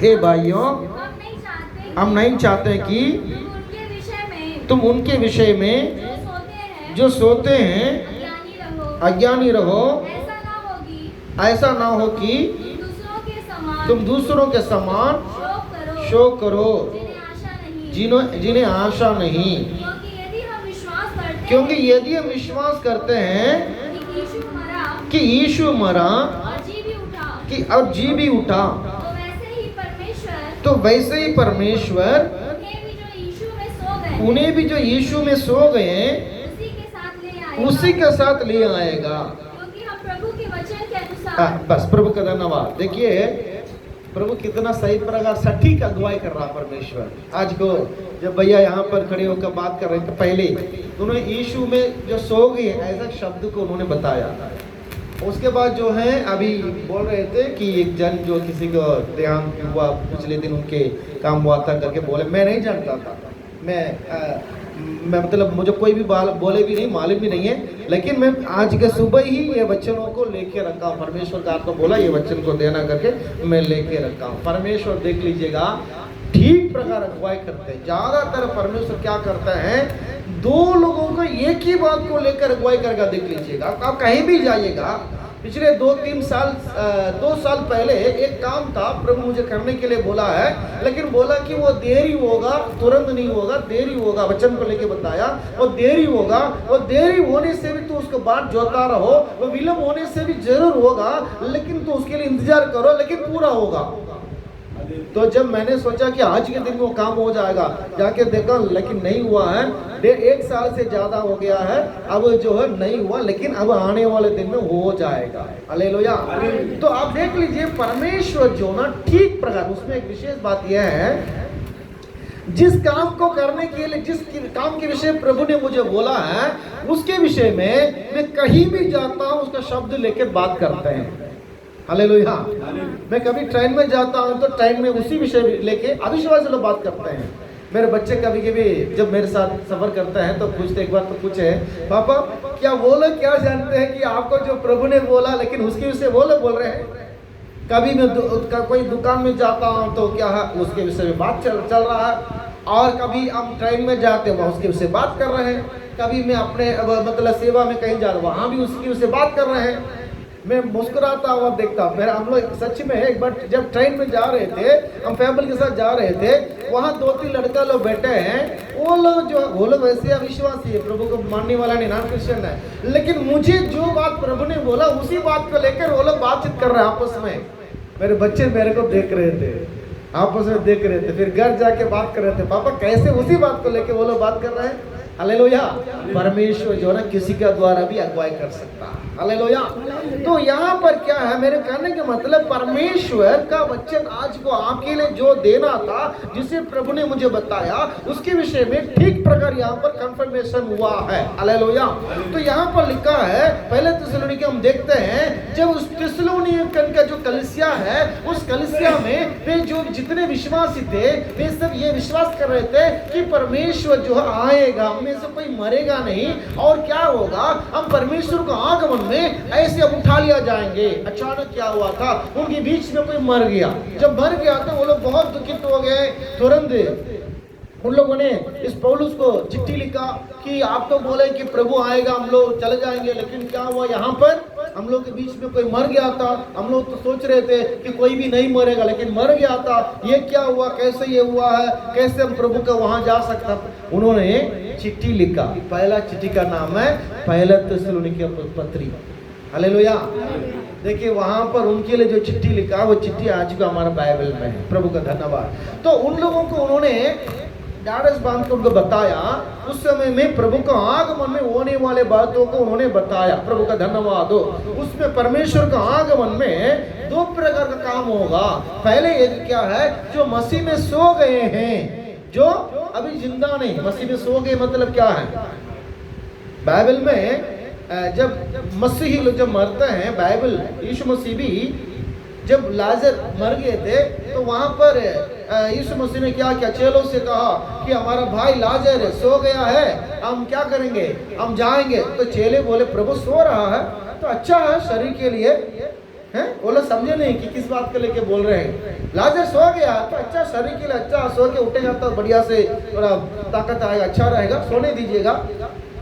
हे भाइयों, हम नहीं चाहते कि तुम उनके विषय में जो सोते हैं अज्ञानी रहो। ऐसा ना हो कि तुम दूसरों के समान शोक करो जिन्हें आशा नहीं। क्योंकि यदि हम विश्वास करते हैं कि यीशु मरा कि अब जी भी उठा, तो वैसे ही परमेश्वर उन्हें भी जो यीशु में सो गए उसी के साथ ले आएगा। क्योंकि हम प्रभु के वचन के अनुसार बस प्रभु का धन्यवाद। देखिए प्रभु कितना सही प्रकार सटीक अगुवाई कर रहा परमेश्वर। आज को जब भैया यहाँ पर खड़े होकर बात कर रहे थे, पहले उन्होंने यीशु में जो सो गए ऐसा शब्द को उन्होंने बताया। उसके बाद जो है अभी बोल रहे थे कि एक जन जो किसी को देहांत हुआ पिछले दिन उनके काम हुआ था करके बोले, मैं नहीं जानता था, मैं मतलब मुझे कोई भी बोले भी नहीं, मालूम भी नहीं है, लेकिन मैं आज के सुबह ही ये वचनों को लेके रखा हूँ। परमेश्वर का आपको बोला ये वचन को देना करके मैं लेके रखा हूँ। परमेश्वर देख लीजिएगा ठीक प्रकार अगुवाई करते हैं। ज्यादातर परमेश्वर क्या करता है, दो लोगों को एक ही बात को लेकर अगुवाई करेगा। देख लीजिएगा आप कहीं भी जाइएगा, पिछले 2 साल पहले एक काम था, प्रभु मुझे करने के लिए बोला है, लेकिन बोला कि वो देरी होगा, तुरंत नहीं होगा, देरी होगा। वचन को लेके बताया वो देरी होगा, वो देरी होने से भी तो उसको बात जोता रहो, वो विलंब होने से भी जरूर होगा, लेकिन तो उसके लिए इंतजार करो, लेकिन पूरा होगा। तो जब मैंने सोचा कि आज के दिन वो काम हो जाएगा, जाके देखा लेकिन नहीं हुआ है। 1 साल से ज्यादा हो गया है, अब जो है नहीं हुआ, लेकिन अब आने वाले दिन में हो जाएगा। हालेलुया। तो आप देख लीजिए परमेश्वर जो ना ठीक प्रकार, उसमें एक विशेष बात यह है, जिस काम को करने के लिए, जिस काम के विषय प्रभु ने मुझे बोला है, उसके विषय में मैं कहीं भी जाता हूँ उसका शब्द लेकर बात करते हैं। हालेलुया। मैं कभी ट्रेन में जाता हूँ तो ट्रेन में उसी विषय लेके अविश्वास लोग बात करते हैं। मेरे बच्चे कभी कभी जब मेरे साथ सफर करते हैं तो पूछते, एक बार तो पूछे, पापा क्या वो लोग क्या जानते हैं कि आपको जो प्रभु ने बोला, लेकिन उसके विषय वो लोग बोल रहे हैं। कभी मैं कोई दुकान में जाता हूँ तो क्या है उसके विषय में बात चल रहा है, और कभी हम ट्रेन में जाते हैं उसके विषय बात कर रहे हैं, कभी मैं अपने मतलब सेवा में कहीं जा रहा हूँ वहाँ भी उसकी विषय बात कर रहे हैं। मैं मुस्कुराता हुआ देखता हूँ। मेरा हम लोग सच में एक बार जब ट्रेन में जा रहे थे, हम फैमिली के साथ जा रहे थे, वहाँ 2-3 लड़का लोग बैठे हैं, वो लोग वैसे अविश्वासी है, प्रभु को मानने वाला नहीं, नॉन क्रिश्चियन है, लेकिन मुझे जो बात प्रभु ने बोला उसी बात को लेकर वो लोग बातचीत कर रहे हैं आपस में। मेरे बच्चे मेरे को देख रहे थे, आपस में देख रहे थे, फिर घर जाके बात कर रहे थे, पापा कैसे उसी बात को लेकर वो लोग बात कर रहे हैं। हालेलुया। परमेश्वर जो है किसी के द्वारा भी अगुवाई कर सकता है। हालेलुया। तो यहाँ पर क्या है, मेरे कहने का मतलब परमेश्वर का वचन आज को आपके लिए जो देना था, जिसे प्रभु ने मुझे बताया, उसके विषय में ठीक प्रकार यहाँ पर कंफर्मेशन हुआ है। हालेलुया। तो यहाँ पर लिखा है, पहले थिस्सलुनीके हम देखते हैं, जब उस थिस्सलुनीकन का जो कलीसिया है, उस कलीसिया में वे जो जितने विश्वासी थे, वे सब ये विश्वास कर रहे थे कि परमेश्वर जो आएगा, से कोई मरेगा नहीं, और क्या होगा, हम परमेश्वर को आगमन में ऐसे अब उठा लिया जाएंगे। अचानक क्या हुआ था, उनके बीच में कोई मर गया। जब मर गया तो वो लोग बहुत दुखित हो गए। तुरंत उन लोगों ने इस पौलुस को चिट्ठी लिखा कि आप तो बोले कि प्रभु आएगा, हम लोग चले जाएंगे, लेकिन क्या हुआ, यहाँ पर हम लोग के बीच में कोई मर गया था। हम लोग तो सोच रहे थे कि कोई भी नहीं मरेगा, लेकिन मर गया था। ये क्या हुआ, कैसे ये हुआ है, कैसे हम प्रभु का वहां जा सकता। उन्होंने चिट्ठी लिखा। पहला चिट्ठी का नाम है पहला थिस्सलुनीके पत्री। हालेलुया। देखिए वहां पर उनके लिए जो चिट्ठी लिखा, वो चिट्ठी आज का हमारा बाइबल में है। प्रभु का धन्यवाद। तो उन लोगों को उन्होंने ढाढ़स बांध के उनको बताया, उस समय में प्रभु का आगमन में होने वाले बातों को उन्होंने बताया। प्रभु का धन्यवाद हो। उसमें परमेश्वर का आगमन में 2 प्रकार का काम होगा। पहले एक क्या है, जो मसीह में सो गए हैं, जो अभी जिंदा नहीं, मसीह में सो गए मतलब क्या है, बाइबल में जब मसीही लोग जब मरते हैं, बाइबल यीशु मसीह भी जब लाजर मर गए थे, तो वहां पर यीशु मसीह ने क्या किया, चेलों से कहा कि हमारा भाई लाजर सो गया है, हम क्या करेंगे, हम जाएंगे। तो चेले बोले प्रभु सो रहा है तो अच्छा है शरीर के लिए, हैं? वो लोग समझे नहीं कि किस बात को लेके बोल रहे हैं। लाजर सो गया तो अच्छा, शरीर के लिए अच्छा, सो के उठेगा तो बढ़िया से थोड़ा ताकत आएगा, अच्छा रहेगा, सोने दीजिएगा।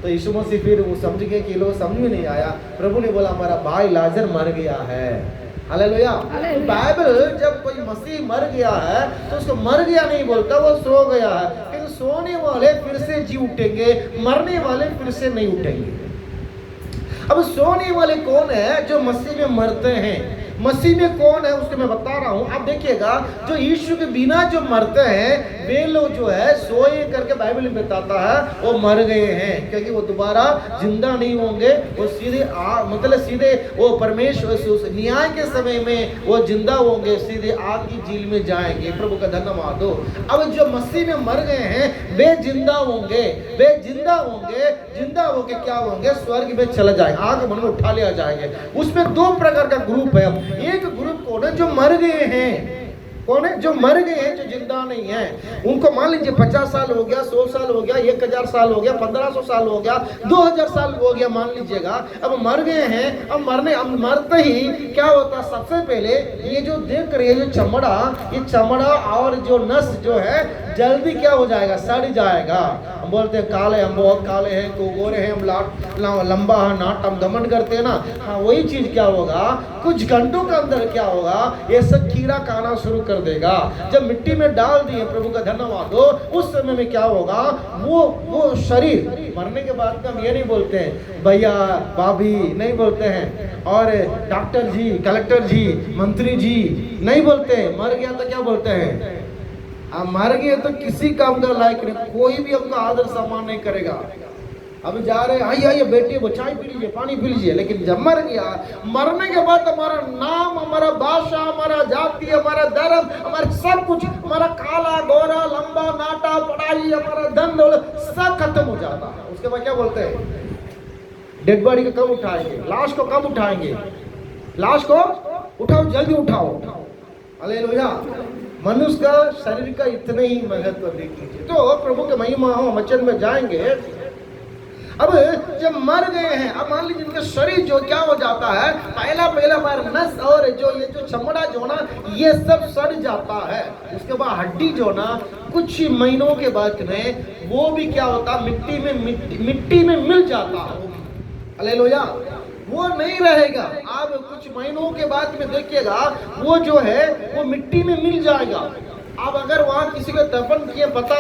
तो यीशु मसीह फिर वो समझ गए कि लोग समझ में नहीं आया। प्रभु ने बोला हमारा भाई लाजर मर गया है। हालेलुया। बाइबल जब कोई मसीह मर गया है तो उसको मर गया नहीं बोलता, वो सो गया है। क्योंकि सोने वाले फिर से जी उठेंगे, मरने वाले फिर से नहीं उठेंगे। अब सोने वाले कौन है? जो मसीह में मरते हैं। मसीह में कौन है उसको मैं बता रहा हूं। आप देखिएगा, जो यीशु के बिना जो मरते हैं वे लोग जो है सोए करके बाइबल में बताता है वो मर गए हैं, क्योंकि वो दोबारा जिंदा नहीं होंगे। वो सीधे मतलब सीधे वो परमेश्वर न्याय के समय में वो जिंदा होंगे, सीधे आग की झील में जाएंगे। प्रभु का धन्यवाद हो। अब जो मसीह में मर गए हैं वे जिंदा होंगे, वे जिंदा होंगे। जिंदा होके क्या होंगे? स्वर्ग में चले जाएंगे, आगमन में उठा लिया जाएंगे। उसमें दो प्रकार का ग्रुप है। एक ग्रुप कौन है? जो मर गए हैं। कौन है? जो मर गए हैं, जो जिंदा नहीं है। उनको मान लीजिए 50 साल हो गया, 100 साल हो गया, 1000 साल हो गया, 1500 साल हो गया, 2000 साल हो गया, मान लीजिएगा। अब मर गए हैं। अब मरते ही क्या होता? सबसे पहले ये जो देख रहे हैं, जो चमड़ा, ये चमड़ा और जो नस जो है जल्दी क्या हो जाएगा? सड़ जाएगा। हम बोलते हैं काले, हम बहुत काले हैं, तो गोरे हैं, हम लंबा है, नाट हम घमंड करते हैं ना। हाँ, वही चीज क्या होगा? कुछ घंटों के अंदर क्या होगा? ये सब कीड़ा खाना शुरू कर देगा। जब मिट्टी में डाल दिए, प्रभु का धन्यवाद हो, उस समय में क्या होगा? वो शरीर मरने के बाद हम ये नहीं बोलते हैं भैया भाभी, नहीं बोलते हैं, और डॉक्टर जी, कलेक्टर जी, मंत्री जी नहीं बोलते हैं। मर गया तो क्या बोलते हैं? आप मर गए तो किसी काम का लायक नहीं, कोई भी हमको आदर सम्मान नहीं करेगा। अब जा रहे, आइए आइए बेटी, वो चाय पी लीजिए, पानी पी लीजिए। लेकिन जब मर गया, मरने के बाद हमारा नाम, हमारा भाषा, हमारा जाति, हमारा धर्म, हमारा सब कुछ, हमारा काला गोरा, लंबा नाटा, पढ़ाई, हमारा धन दौलत सब खत्म हो जाता है। उसके बाद क्या बोलते हैं? डेड बॉडी को कब उठाएंगे? लाश को कब उठाएंगे? लाश को उठाओ, जल्दी उठाओ। हालेलुया। मनुष्य का शरीर का इतना ही महत्व देख लीजिए। तो प्रभु के महिमा हो, वचन में जाएंगे। अब जब मर गए हैं, अब मान लीजिए इनका शरीर जो क्या हो जाता है? पहला बार नस और जो ये जो चमड़ा जो ना, ये सब सड़ जाता है। उसके बाद हड्डी जो ना कुछ महीनों के बाद में वो भी क्या होता? मिट्टी में मिल जाता है। हालेलुया। वो नहीं रहेगा। आप कुछ महीनों के बाद में देखिएगा, वो जो है वो मिट्टी में मिल जाएगा। आप अगर वहाँ किसी को दफन किए पता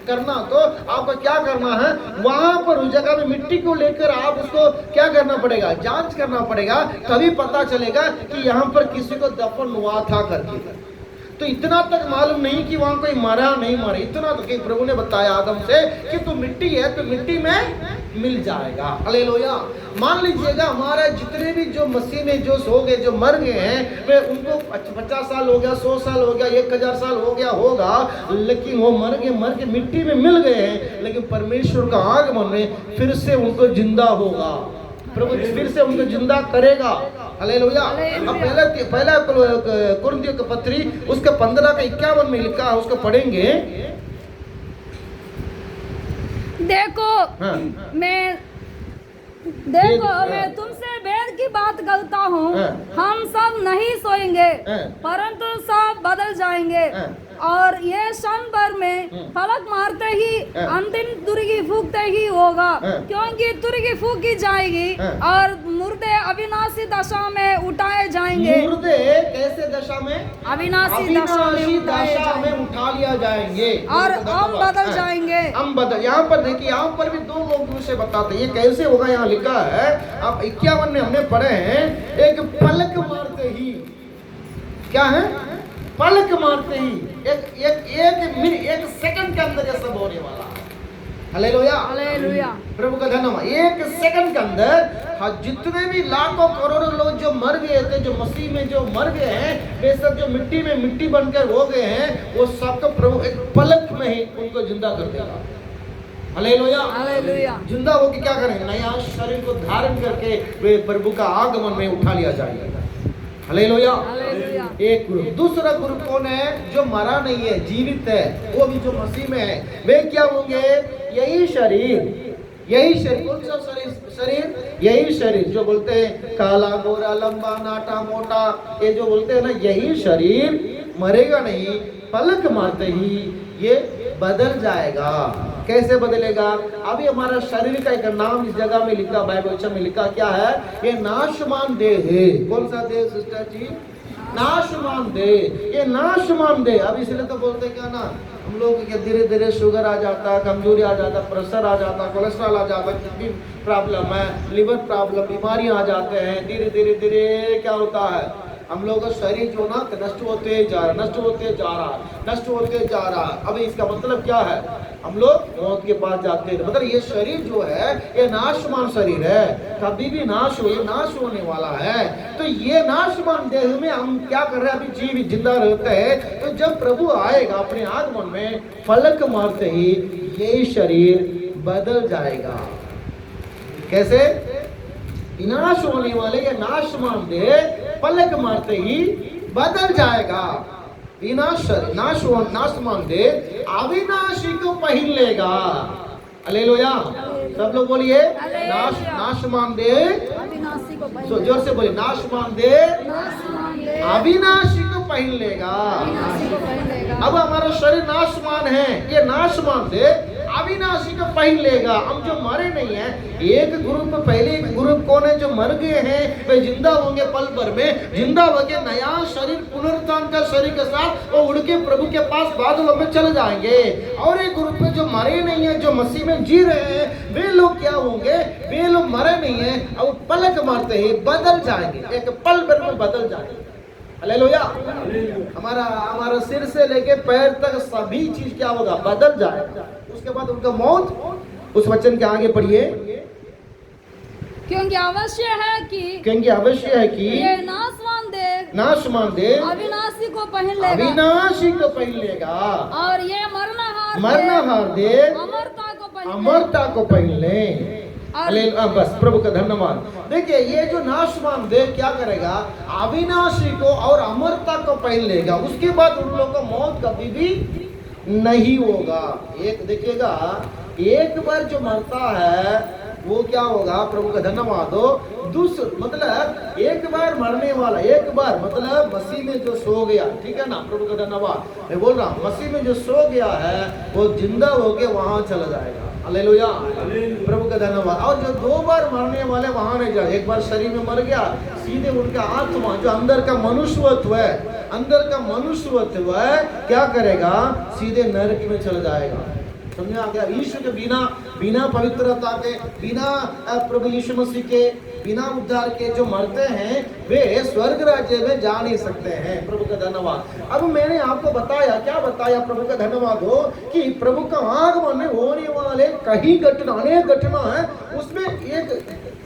करना, तो आपको क्या करना है? वहाँ पर उस जगह में मिट्टी को लेकर आप उसको क्या करना पड़ेगा? जांच करना पड़ेगा, तभी पता चलेगा कि यहाँ पर किसी को दफन हुआ था करके। तो इतना तक मालूम नहीं कि वहाँ कोई मरा नहीं मरा, इतना तो कि प्रभु ने बताया आदम से कि तू मिट्टी है तो मिट्टी में मिल जाएगा। हालेलुया। मान लीजिएगा हमारे जितने भी जो मसीह में जो सो गए, जो मर गए हैं, वे उनको 50 साल हो गया, 100 साल हो गया, 1000 साल हो गया होगा, लेकिन वो मर के मिट्टी में मिल गए हैं। लेकिन परमेश्वर का आगमन में फिर से उनको जिंदा होगा, प्रभु फिर से उनको जिंदा करेगा। हालेलुया। अब पहला कुरिन्थियों की पत्री उसके 15 का 51 में लिखा है, उसको पढ़ेंगे। देखो मैं तुमसे भेद की बात करता हूँ। हम सब नहीं सोएंगे, परंतु सब बदल जाएंगे। और ये क्षण भर में फलक मारते ही अंतिम तुरगी फूकते ही होगा, क्योंकि तुरगी फूकी जाएगी और मुर्दे अविनाशी दशा में उठाए जाएंगे। मुर्दे कैसे दशा में? अविनाशी दशा में उठा लिया जाएंगे और हम बदल जाएंगे। हम बदल, यहाँ पर देखिए, यहाँ पर भी दो लोग से बताते हैं ये कैसे होगा। यहाँ लिखा है, अब 51 में हमने पढ़े हैं, एक पलक मारते ही, क्या है? पलक मारते ही एक सेकंड के अंदर ये सब होने वाला है। हालेलुया। हालेलुया। प्रभु का धन्यवाद। एक सेकंड के अंदर जितने भी लाखों करोड़ों लोग जो मर गए थे, जो मसीह में जो मर गए हैं, वे सब जो मिट्टी में मिट्टी बनकर हो गए हैं, वो सबको प्रभु एक पलक में ही उनको जिंदा कर देगा। हालेलुया। हालेलुया। जिंदा होकर क्या करेंगे? नया शरीर को धारण करके वे प्रभु का आगमन में उठा लिया जाएगा। हालेलुया। हालेलुया। एक ग्रुप। दूसरा ग्रुप कौन है? जो मरा नहीं है, जीवित है, वो भी जो मसीह में है। वे क्या होंगे? यही शरीर यही शरीर, कौन सा शरीर? यही शरीर जो बोलते हैं काला गोरा लंबा नाटा मोटा, ये जो बोलते हैं ना, यही शरीर मरेगा नहीं, पलक मारते ही ये बदल जाएगा। कैसे बदलेगा? अभी हमारा शरीर का एक नाम इस जगह में लिखा, बाइबल में लिखा, क्या है? ये नाशमान देह है। कौन सा देह सिस्टर जी? नाशमान देह। ये नाशमान देह। अब इसलिए तो बोलते क्या ना, हम लोग के धीरे धीरे शुगर आ जाता, कमजोरी आ जाता, प्रेशर आ जाता, कोलेस्ट्रॉल आ जाता, किडनी प्रॉब्लम है, लिवर प्रॉब्लम, बीमारियां आ जाते हैं। धीरे धीरे धीरे क्या होता है, हम लोग का शरीर जो ना नष्ट होते जा रहा, नष्ट होते जा रहा, नष्ट होते जा रहा। अब इसका मतलब क्या है? हम लोग मौत के पास जाते हैं। मतलब ये शरीर जो है ये नाशमान शरीर है, कभी भी नाश हो, ये नाश होने वाला है। तो ये नाशमान देह में हम क्या कर रहे हैं? अभी जीवित जिंदा रहते हैं। तो जब प्रभु आएगा अपने आगमन में, फलक मारते ही ये शरीर बदल जाएगा। कैसे? विनाश होने वाले ये नाशमान देह पलक मारते ही बदल जाएगा। नाशमान देह अविनाशी को पहन लेगा। हालेलुया। सब लोग बोलिए, नाशमान देह, जोर से बोलिए, नाशमान देह अविनाशी को पहन लेगा। अब हमारा शरीर नाशमान है, ये नाशमान देह अविनाशी को पहन लेगा। हम जो मरे नहीं है, एक ग्रुप, पहले एक ग्रुप कौन है? जो मर गए हैं वे जिंदा होंगे, पल भर में जिंदा होके नया शरीर, पुनरुत्थान का शरीर के साथ वो उड़ के प्रभु के पास बादलों में चले जाएंगे। और एक ग्रुप में जो मरे नहीं है, जो मसीह में जी रहे हैं, वे लोग क्या होंगे? वे लोग मरे नहीं है और पलक मारते ही बदल जाएंगे, एक पल भर में बदल जाएंगे। हालेलुया। हमारा सिर से लेके पैर तक सभी चीज क्या होगा? बदल जाएगा। उसके बाद उनका मौत। उस वचन के आगे पढ़िए। क्योंकि अवश्य है कि ये नाशमान देह अविनाशी को पहन लेगा और ये मरनाहार देह अमरता को पहन ले। बस प्रभु का धन्यवाद। देखिए ये जो नाशमान देह क्या करेगा? अविनाशी को और अमरता को पहन लेगा। उसके बाद उन लोगों को मौत कभी भी नहीं होगा। एक देखिएगा, एक बार जो मरता है वो क्या होगा? प्रभु का धन्यवाद हो। मतलब एक बार मरने वाला, एक बार मतलब मसीह में जो सो गया, ठीक है ना? प्रभु का धन्यवाद। मैं बोल रहा हूँ, मसीह में जो सो गया है वो जिंदा होके वहां चला जाएगा। हालेलुया। प्रभु का धन्यवाद। और जो दो बार मरने वाले वहां नहीं जाए। एक बार शरीर में मर गया, सीधे उनका आत्मा जो अंदर का मनुष्यत्व है, अंदर का मनुष्यत्व है, क्या करेगा? सीधे नरक में चला जाएगा। समझा गया? यीशु के बिना पवित्रता के, बिना प्रभु यीशु मसीह के, बिना उद्धार के जो मरते हैं वे स्वर्ग राज्य में जा नहीं सकते हैं। प्रभु का धन्यवाद। अब मैंने आपको बताया, क्या बताया? प्रभु का धन्यवाद हो कि प्रभु का आगमन में होने वाले कई घटना, अनेक घटना है। उसमें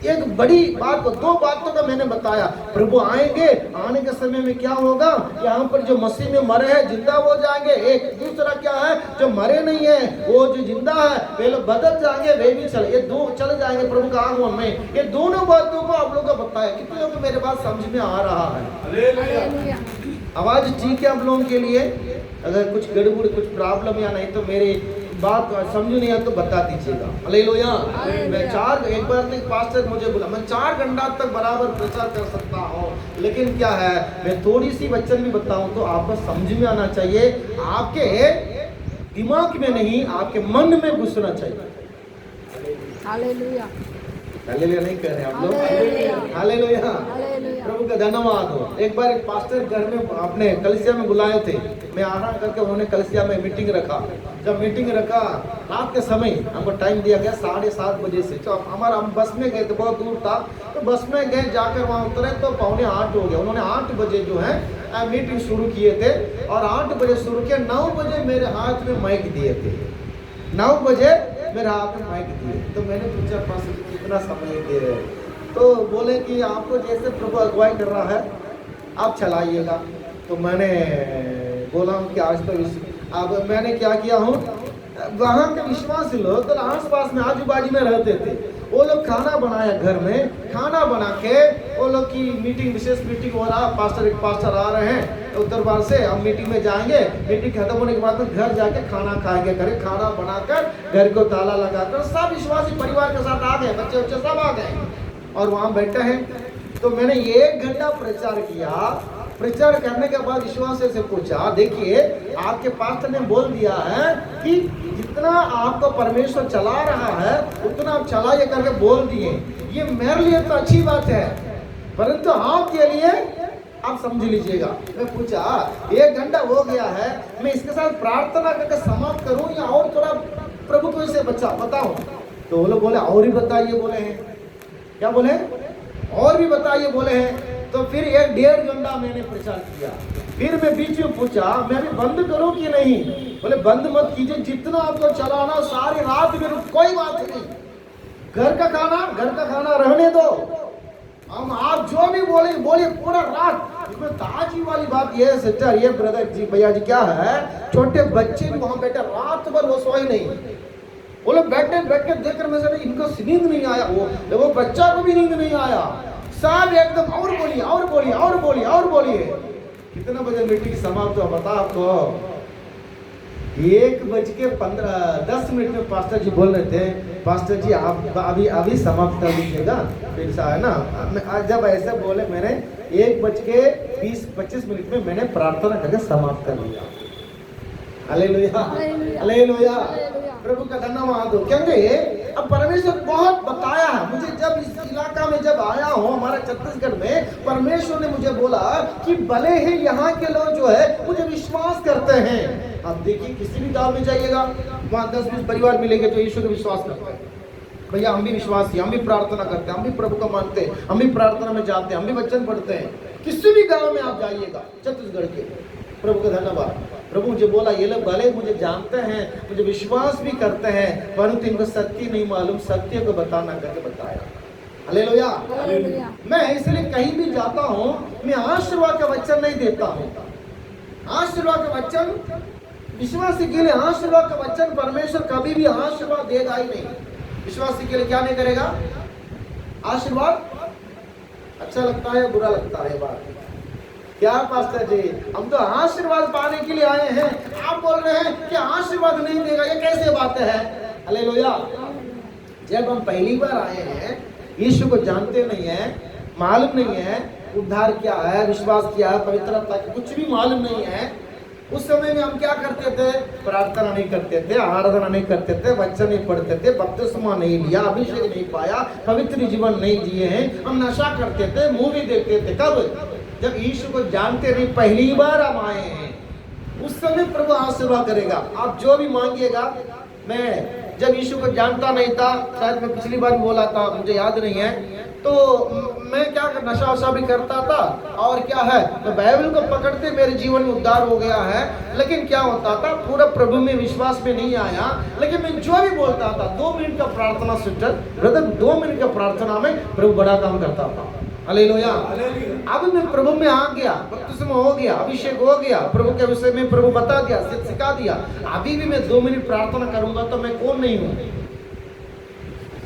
एक बड़ी बात, दो बातों का मैंने बताया। प्रभु आएंगे, आने के समय में क्या होगा? यहाँ पर जो मसीह में मरे हैं जिंदा हो जाएंगे। एक दूसरा क्या है? जो मरे नहीं है वो जो जिंदा है वे लोग बदल जाएंगे, वे भी ये दो चले जाएंगे प्रभु का आगमन में। ये दोनों बातों को आप लोगों को बताया। कितने लोगों को मेरे बात समझ में आ रहा है? आवाज ठीक है आप लोगों के लिए? अगर कुछ गड़बड़, कुछ प्रॉब्लम या नहीं तो मेरे बात समझ नहीं आया तो बता दीजिएगा। हालेलुया। मैं एक बार तक पास्टर मुझे बोला मैं 4 घंटा तक बराबर प्रचार कर सकता हूँ, लेकिन क्या है मैं थोड़ी सी वचन भी बताऊं तो आपको समझ में आना चाहिए। आपके दिमाग में नहीं, आपके मन में घुसना चाहिए। हालेलुया। हालेलुया नहीं कर रहे आप लोग? हालेलुया। प्रभु का धन्यवाद हो। एक बार एक पास्टर घर में अपने कलीसिया में बुलाए थे। मैं आराम करके उन्होंने कलीसिया में मीटिंग रखा। जब मीटिंग रखा रात के समय हमको टाइम दिया गया 7:30 बजे से। तो हमारा हम बस में गए थे, बहुत दूर था, तो बस में गए, जाकर वहाँ उतरे तो 7:45 हो गया। उन्होंने 8 बजे जो है मीटिंग शुरू किए थे और 8 बजे शुरू किया। 9 बजे मेरे हाथ में माइक दिए थे। 9 बजे मेरे हाथ में माइक दिए। तो मैंने पूछा पास्टर कितना समय दे रहे हैं? तो बोले कि आपको जैसे प्रभु अगुवाई कर रहा है आप चलाइएगा। तो मैंने बोला कि आज तो अब मैंने क्या किया हूँ, वहाँ के विश्वासी लोग तो आस पास में आजू बाजू में रहते थे, वो लोग खाना बनाया घर में, खाना बना के वो लोग की मीटिंग, विशेष मीटिंग हो रहा, एक पास्टर आ रहे हैं उत्तर भारत से, हम मीटिंग में जाएंगे, मीटिंग खत्म होने के बाद में घर जाके खाना खाएंगे, करे खाना बनाकर घर को ताला लगाकर सब विश्वासी परिवार के साथ आ गए, बच्चे बच्चे सब आ गए और वहां बैठे हैं। तो मैंने 1 घंटा प्रचार किया। प्रचार करने के बाद विश्वास से पूछा, देखिए आपके पास्टर ने बोल दिया है कि जितना आपको परमेश्वर चला रहा है उतना आप चलाइए करके बोल दिए, ये मेरे लिए तो अच्छी बात है, परंतु आपके लिए आप समझ लीजिएगा। मैं पूछा 1 घंटा हो गया है, मैं इसके साथ प्रार्थना करके समाप्त करूं या और थोड़ा प्रभु को इसे बताऊं? तो वो लोग बोले और भी बताइए, बोले हैं क्या, बोले और भी बताइए, बोले हैं। तो फिर 1-1.5 घंटा मैंने प्रचार किया। फिर मैं बीच में पूछा, मैं भी बंद करूं कि नहीं? बोले बंद मत कीजिए, जितना आपको चलाना सारी रात में, कोई बात नहीं, घर का खाना रहने दो, हम आप जो भी बोलिए पूरा रात। इसमें ताजी वाली बात ये सिस्टर, ये ब्रदर जी, भैया जी, क्या है, छोटे बच्चे भी वहां बैठे रात भर, वो सोए नहीं, वो लोग बैठ के देखकर मैं सोचा इनको नींद नहीं आया, वो बच्चा को भी नींद नहीं आया, सब एकदम और बोलिए। कितना बजे मीटिंग समाप्त हुआ बता आपको? 1:10 में पास्टर जी बोल रहे थे, पास्टर जी आप अभी समाप्त कर दीजिएगा, फिर सा है ना। जब ऐसे बोले मैंने 1:20-25 में मैंने प्रार्थना करके समाप्त कर दिया। हालेलुया, प्रभु का धन्यवाद हो। क्योंकि अब परमेश्वर बहुत बताया है मुझे, जब इस इलाका में जब आया हूँ हमारा छत्तीसगढ़ में, परमेश्वर ने मुझे बोला कि भले ही यहाँ के लोग जो है मुझे विश्वास करते हैं। आप देखिए किसी भी गांव में जाइएगा, वहाँ 10-20 परिवार मिलेंगे जो यीशु को विश्वास करते हैं। भैया हम भी विश्वासी, हम भी प्रार्थना करते हैं, हम भी प्रभु को मानते हैं, हम भी प्रार्थना में जाते हैं, हम भी वचन पढ़ते हैं। किसी भी गाँव में आप जाइएगा छत्तीसगढ़ के, प्रभु का धन्यवाद। प्रभु मुझे बोला ये लोग भले मुझे जानते हैं, मुझे विश्वास भी करते हैं, परंतु इनको सत्य नहीं मालूम, सत्य को बताना करके बताया। हालेलुया। मैं इसलिए कहीं भी जाता हूँ मैं आशीर्वाद का वचन नहीं देता हूँ। आशीर्वाद का वचन विश्वासी के लिए, आशीर्वाद का वचन परमेश्वर कभी भी आशीर्वाद देगा ही नहीं। विश्वासी के लिए क्या नहीं करेगा? आशीर्वाद। अच्छा लगता है बुरा लगता है बात क्या पास्टर जी, हम तो आशीर्वाद पाने के लिए आए हैं, आप बोल रहे हैं कि आशीर्वाद नहीं देगा, ये कैसे बात है? हालेलुया। जब हम पहली बार आए हैं, यीशु को जानते नहीं है, मालूम नहीं है उद्धार क्या है, विश्वास क्या है, पवित्रता कुछ भी मालूम नहीं है, उस समय में हम क्या करते थे? प्रार्थना नहीं करते थे, आराधना नहीं करते थे, वचन नहीं पढ़ते थे, बपतिस्मा नहीं लिया, अभिषेक नहीं पाया, पवित्र जीवन नहीं जिए हैं, हम नशा करते थे, मूवी देखते थे। कब? जब यीशु को जानते नहीं, पहली बार हम आए हैं, उस समय प्रभु आशीर्वाद करेगा। आप जो भी मांगिएगा। मैं जब यीशु को जानता नहीं था, शायद मैं पिछली बार बोला था, मुझे याद नहीं है, तो मैं क्या नशा वशा भी करता था, और क्या है मैं बाइबल को पकड़ते मेरे जीवन में उद्धार हो गया है। लेकिन क्या होता था, पूरा प्रभु में विश्वास में नहीं आया, लेकिन मैं जो भी बोलता था 2 मिनट का प्रार्थना सिस्टर ब्रदर, 2 मिनट का प्रार्थना में प्रभु बड़ा काम करता था। हालेलुया। अब मैं प्रभु में आ गया, बपतिस्मा हो गया, अभिषेक हो गया, प्रभु के विषय में प्रभु बता दिया, सिखा दिया। अभी भी मैं 2 मिनट प्रार्थना करूंगा तो मैं कौन नहीं हूं?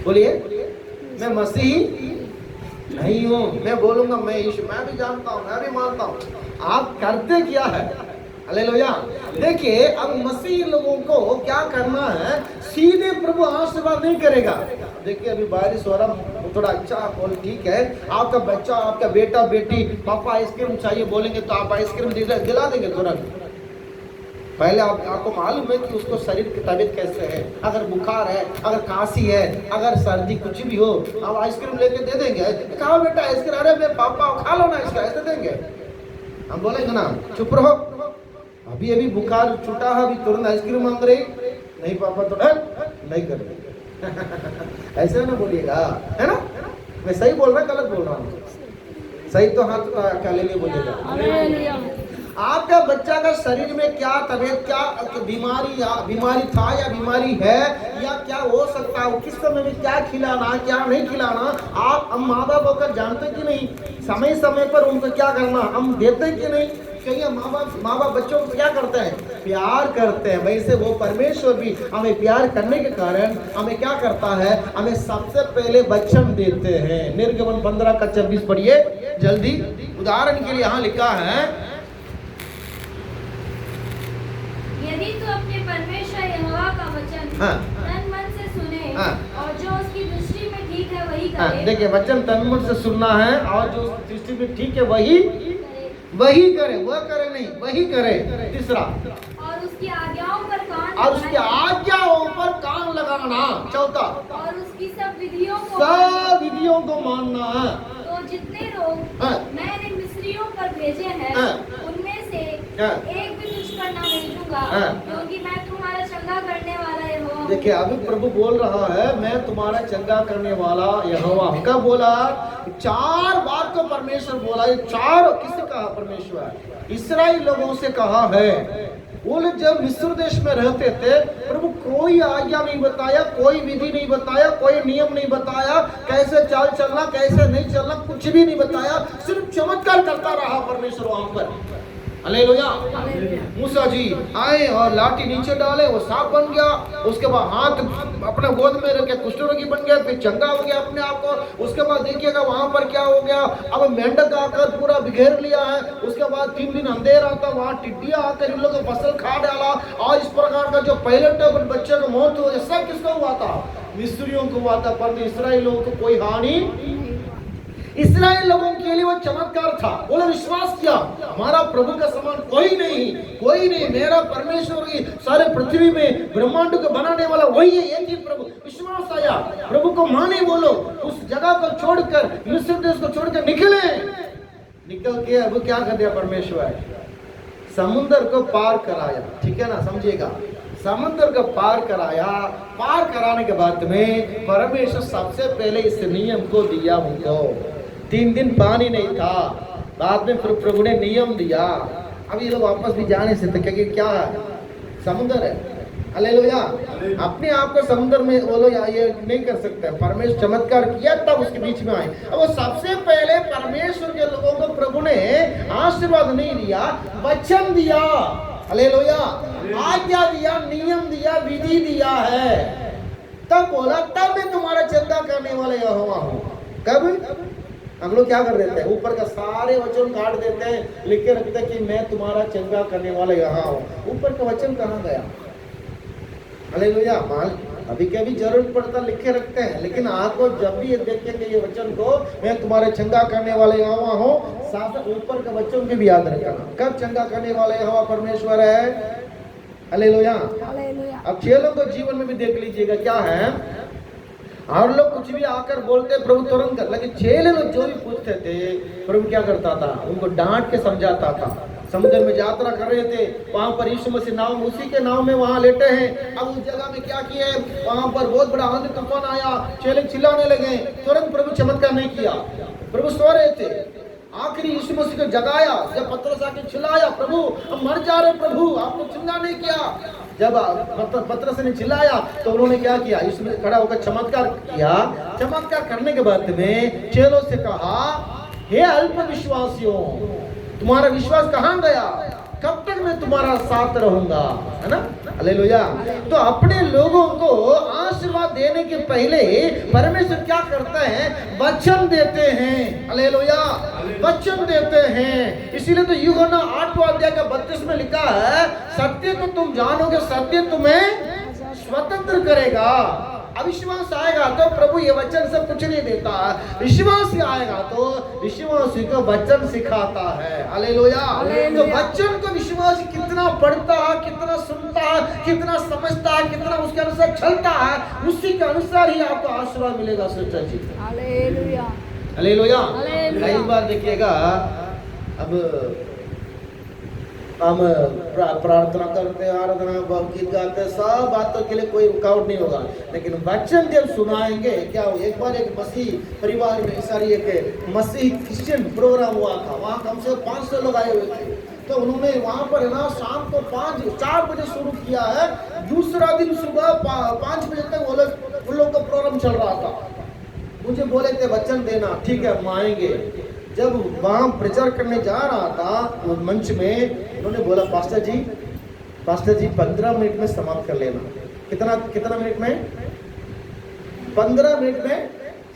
बोलिए, मैं मसीही नहीं हूं। मैं बोलूंगा मैं यीशु, मैं भी जानता हूं, मैं भी मानता हूं। आप करते क्या है? हालेलुया। देखिए अब मसीही लोगों को क्या करना है, सीधे प्रभु आशीर्वाद नहीं करेगा। देखिए अभी बारिश हो रहा, थोड़ा अच्छा बोल, ठीक है, आपका बच्चा, आपका बेटा बेटी पापा आइसक्रीम चाहिए बोलेंगे तो आप आइसक्रीम दिला देंगे तुरंत? पहले आपको मालूम है कि उसको शरीर की तबीयत कैसे है, अगर बुखार है, अगर खांसी है, अगर सर्दी कुछ भी हो, आप आइसक्रीम लेके दे देंगे? कहा बेटा आइसक्रीम, अरे मैं पापा खा लो ना इसका, ऐसे देंगे? हम बोलेंगे ना चुप रहो, अभी अभी बुखार छूटा है, अभी तुरंत आइसक्रीम मांग रही, नहीं पापा तो नहीं कर रहे ऐसे ना बोलिएगा, है ना? मैं सही बोल रहा गलत बोल रहा हूँ? सही तो हाथ क्या ले बोलिएगा। आपका बच्चा का शरीर में क्या तबीयत, क्या बीमारी था या बीमारी है, या क्या हो सकता है, किस समय में क्या खिलाना क्या नहीं खिलाना, आप हम माँ बाप होकर जानते कि नहीं? समय समय पर उनको क्या करना हम देते कि नहीं? कहिए माँ बाप बच्चों को क्या करते हैं? प्यार करते हैं। वैसे वो परमेश्वर भी हमें प्यार करने के कारण हमें क्या करता है? हमें सबसे पहले वचन देते हैं। निर्गमन 15 का 26 पढ़िए जल्दी। उदाहरण के लिए यहाँ लिखा है, यदि तू अपने परमेश्वर यहोवा का वचन तन मन से सुने और जो उसकी दृष्टि में ठीक है वही करे। देखिए, वचन तन मन से सुनना है और जो दृष्टि में ठीक है वही करे, वह करे नहीं, वही करे। तीसरा, और उसकी आज्ञाओं पर कान और उसकी आज्ञाओं पर कान लगाना। चौथा, और उसकी सब विधियों को मानना है। तो जितने लोग मैंने मिस्रियों पर भेजे हैं उनमें से एक भी तुझ पर ना भेजूंगा, क्योंकि मैं तुम्हारा चंगा करने वाला यहोवा हूँ। देखिए, अभी प्रभु बोल रहा है, मैं तुम्हारा चंगा करने वाला यहोवा हूँ। कब बोला? 4 बार को परमेश्वर बोला। ये 4 किससे कहा? परमेश्वर इस्राएल लोगों से कहा है। वो लोग जब मिस्र देश में रहते थे, प्रभु कोई आज्ञा नहीं बताया, कोई विधि नहीं बताया, कोई नियम नहीं बताया, कैसे चाल चलना कैसे नहीं चलना कुछ भी नहीं बताया, सिर्फ चमत्कार करता रहा परमेश्वर वहां पर। हालेलुया। मूसा जी आए और लाठी नीचे डाले, वो सांप बन गया। उसके बाद हाथ अपने गोद में रखे कुष्ठ रोगी बन गया, फिर चंगा हो गया अपने आप को। उसके बाद देखिएगा वहां पर क्या हो गया, अब मेंढक आकर पूरा बिखेर लिया है। उसके बाद 3 दिन अंधेरा था, वहां टिड्डियां आकर इन लोगों को फसल खा डाला। और इस प्रकार का जो पहले टेबल बच्चे को मौत हो, सब किसको हुआ था? मिस्रियों को हुआ था, पर इस्राएल लोगों को कोई हानि। इस्राएल लोगों के लिए वो चमत्कार था। वो लोग विश्वास किया, हमारा प्रभु का समान कोई नहीं, मेरा परमेश्वर ही सारे पृथ्वी में ब्रह्मांड को बनाने वाला वही है, एक ही प्रभु। विश्वास आया, प्रभु को माने। वो लोग उस जगह को छोड़कर, मिस्र देश को छोड़कर निकल के अब क्या कर दिया परमेश्वर? समुद्र को पार कराया। ठीक है ना, समझिएगा, समुद्र को पार कराया। पार कराने के बाद में परमेश्वर सबसे पहले इस नियम को दिया उनको। 3 दिन पानी नहीं था, बाद में फिर प्रभु ने नियम दिया। अब ये लोग वापस भी जा नहीं सकते, क्योंकि क्या है? समुद्र है। हालेलुया। अपने आप को समुद्र में वो लोग ये नहीं कर सकते। परमेश्वर चमत्कार किया तब उसके बीच में आए। अब वो सबसे पहले परमेश्वर के लोगों को प्रभु ने आशीर्वाद नहीं दिया, वचन दिया। हालेलुया। आज्ञा दिया, नियम दिया, विधि दिया है। तब बोला, तब मैं तुम्हारा चंगा करने वाला यहोवा हूँ। कब? हम लोग क्या कर देते हैं? ऊपर का सारे वचन काट देते हैं, लिख के रखते हैं कि मैं तुम्हारा चंगा करने वाला यहाँ हूँ। ऊपर का वचन कहाँ गया? हालेलुया। अभी कभी जरूरत पड़ता लिख के रखते हैं, लेकिन आपको जब भी ये देखेंगे ये वचन को, मैं तुम्हारे चंगा करने वाले यहोवा हूँ, साथ ऊपर का वचन भी याद रखना। कब चंगा करने वाला यहोवा परमेश्वर है? हालेलुया। अब चेलों को जीवन में भी देख लीजिएगा क्या है। और लोग कुछ भी आकर बोलते प्रभु तुरंत कर, लेकिन चेले लोग जो भी पूछते थे प्रभु क्या करता था? उनको डांट के समझाता था। समुद्र में यात्रा कर रहे थे, वहां पर यीशु मसीह नाव, उसी के नाव में वहां लेटे हैं। अब उस जगह में क्या किए? वहां पर बहुत बड़ा आंधी तूफान आया, चेले चिल्लाने लगे। तुरंत प्रभु चमत्कार नहीं किया, प्रभु सो रहे थे। आखिरी यीशु मसीह को जगाया, जब पतरस आके चिल्लाया, प्रभु हम मर जा रहे, प्रभु आपने चिल्ला नहीं किया। जब पतरस ने चिल्लाया तो उन्होंने क्या किया? यीशु मसीह खड़ा होकर चमत्कार किया। चमत्कार करने के बाद में चेलों से कहा, हे अल्प विश्वासियों, तुम्हारा विश्वास कहाँ गया? कब तक मैं तुम्हारा साथ रहूंगा? है ना? हालेलुया। तो अपने लोगों को आशीर्वाद देने के पहले परमेश्वर क्या करता है? वचन देते हैं। हालेलुया। वचन देते हैं। इसीलिए तो यूहन्ना 8वां अध्याय का 32 में लिखा है, सत्य को तुम जानोगे, सत्य तुम्हें स्वतंत्र करेगा। अविश्वास आएगा तो प्रभु ये वचन सब कुछ नहीं देता। विश्वास आएगा तो विश्वासी को वचन सिखाता है। हालेलुया। तो वचन को विश्वासी कितना पढ़ता है, कितना सुनता है, कितना समझता है, कितना उसके अनुसार चलता है, उसी के अनुसार ही आपको आशीर्वाद मिलेगा। सोचा जी। हालेलुया। हालेलुया। कई बार देखिएगा, अब हम प्रार्थना करते हैं, आराधना गीत गाते हैं, सब बातों के लिए कोई रुकावट नहीं होगा, लेकिन वचन जब सुनाएंगे क्या हो? एक बार एक मसीह परिवार में सारी एक मसीह क्रिश्चियन प्रोग्राम हुआ था। वहाँ कम से कम 500 लोग आए हुए थे। तो उन्होंने वहाँ पर है ना शाम को 4 बजे शुरू किया है, दूसरा दिन सुबह 5 बजे तक उन लोग का प्रोग्राम चल रहा था। मुझे बोले थे वचन देना, ठीक है हम आएंगे। जब वहां प्रचार करने जा रहा था वो मंच में, उन्होंने बोला पास्टर जी 15 मिनट में समाप्त कर लेना। कितना मिनट में? 15 मिनट में